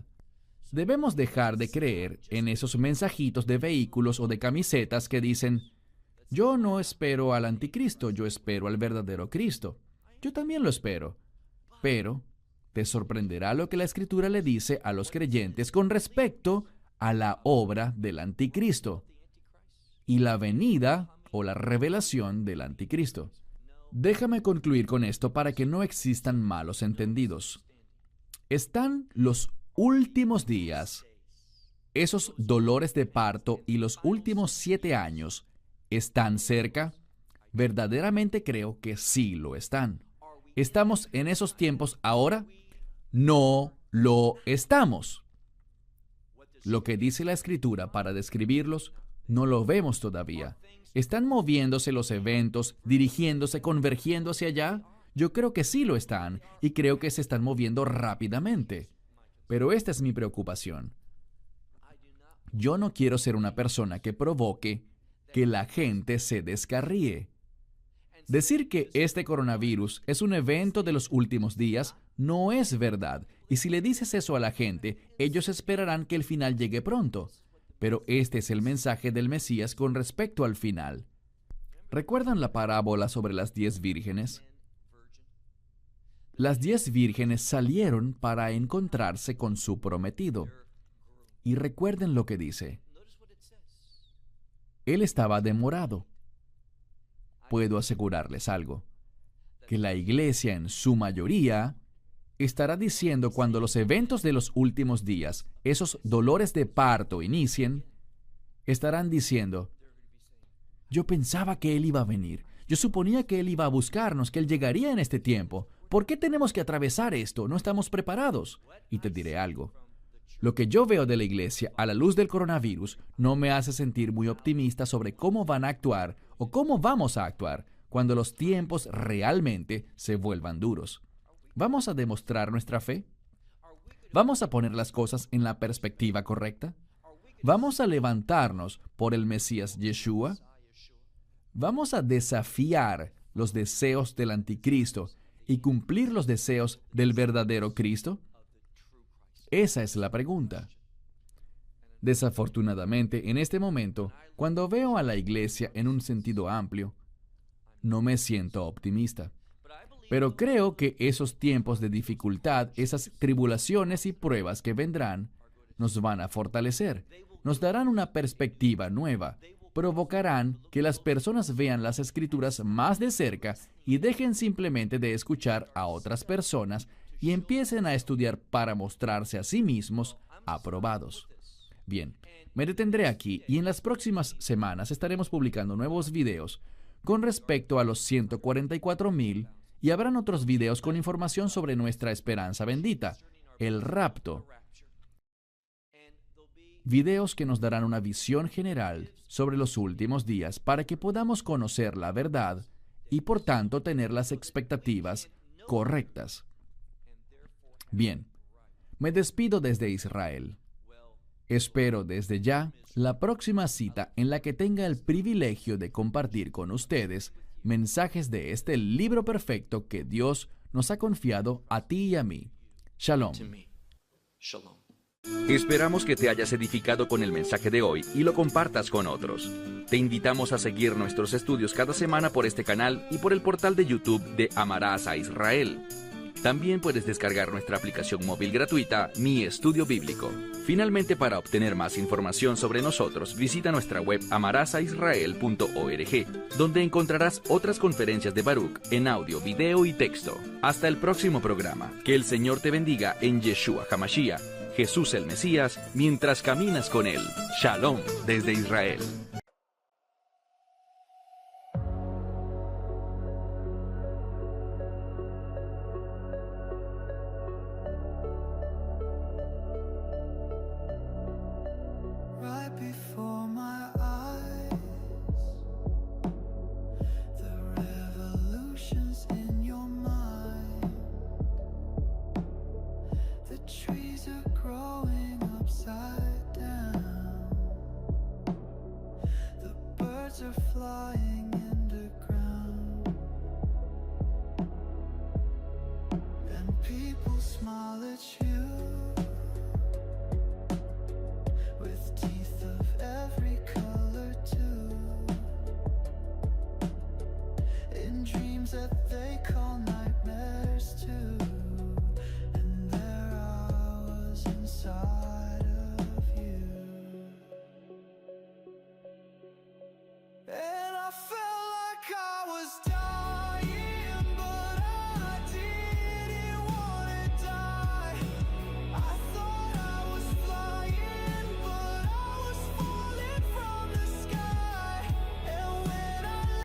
Debemos dejar de creer en esos mensajitos de vehículos o de camisetas que dicen, yo no espero al anticristo, yo espero al verdadero Cristo. Yo también lo espero. Pero te sorprenderá lo que la Escritura le dice a los creyentes con respecto a la obra del anticristo y la venida o la revelación del anticristo. Déjame concluir con esto para que no existan malos entendidos. Están los últimos días, esos dolores de parto y los últimos 7 años, ¿están cerca? Verdaderamente creo que sí lo están. ¿Estamos en esos tiempos ahora? No lo estamos. Lo que dice la Escritura para describirlos, no lo vemos todavía. ¿Están moviéndose los eventos, dirigiéndose, convergiendo hacia allá? Yo creo que sí lo están, y creo que se están moviendo rápidamente. Pero esta es mi preocupación. Yo no quiero ser una persona que provoque que la gente se descarríe. Decir que este coronavirus es un evento de los últimos días no es verdad, y si le dices eso a la gente, ellos esperarán que el final llegue pronto. Pero este es el mensaje del Mesías con respecto al final. ¿Recuerdan la parábola sobre las 10 vírgenes? Las 10 vírgenes salieron para encontrarse con su prometido. Y recuerden lo que dice. Él estaba demorado. Puedo asegurarles algo, que la iglesia en su mayoría estará diciendo cuando los eventos de los últimos días, esos dolores de parto inicien, estarán diciendo, yo pensaba que Él iba a venir, yo suponía que Él iba a buscarnos, que Él llegaría en este tiempo. ¿Por qué tenemos que atravesar esto? No estamos preparados. Y te diré algo. Lo que yo veo de la iglesia a la luz del coronavirus no me hace sentir muy optimista sobre cómo van a actuar o cómo vamos a actuar cuando los tiempos realmente se vuelvan duros. ¿Vamos a demostrar nuestra fe? ¿Vamos a poner las cosas en la perspectiva correcta? ¿Vamos a levantarnos por el Mesías Yeshua? ¿Vamos a desafiar los deseos del anticristo y cumplir los deseos del verdadero Cristo? Esa es la pregunta. Desafortunadamente, en este momento, cuando veo a la iglesia en un sentido amplio, no me siento optimista. Pero creo que esos tiempos de dificultad, esas tribulaciones y pruebas que vendrán, nos van a fortalecer, nos darán una perspectiva nueva, provocarán que las personas vean las Escrituras más de cerca y dejen simplemente de escuchar a otras personas y empiecen a estudiar para mostrarse a sí mismos aprobados. Bien, me detendré aquí y en las próximas semanas estaremos publicando nuevos videos con respecto a los 144,000 y habrán otros videos con información sobre nuestra esperanza bendita, el rapto. Videos que nos darán una visión general sobre los últimos días para que podamos conocer la verdad y por tanto tener las expectativas correctas. Bien, me despido desde Israel. Espero desde ya la próxima cita en la que tenga el privilegio de compartir con ustedes mensajes de este libro perfecto que Dios nos ha confiado a ti y a mí. Shalom. Esperamos que te hayas edificado con el mensaje de hoy y lo compartas con otros. Te invitamos a seguir nuestros estudios cada semana por este canal y por el portal de YouTube de Amarás a Israel. También puedes descargar nuestra aplicación móvil gratuita, Mi Estudio Bíblico. Finalmente, para obtener más información sobre nosotros, visita nuestra web amarasaisrael.org, donde encontrarás otras conferencias de Baruch en audio, video y texto. Hasta el próximo programa. Que el Señor te bendiga en Yeshua HaMashiach, Jesús el Mesías, mientras caminas con Él. Shalom desde Israel. Before my eyes, the revolutions in your mind. The trees are growing upside down. The birds are flying underground. And people smile at you.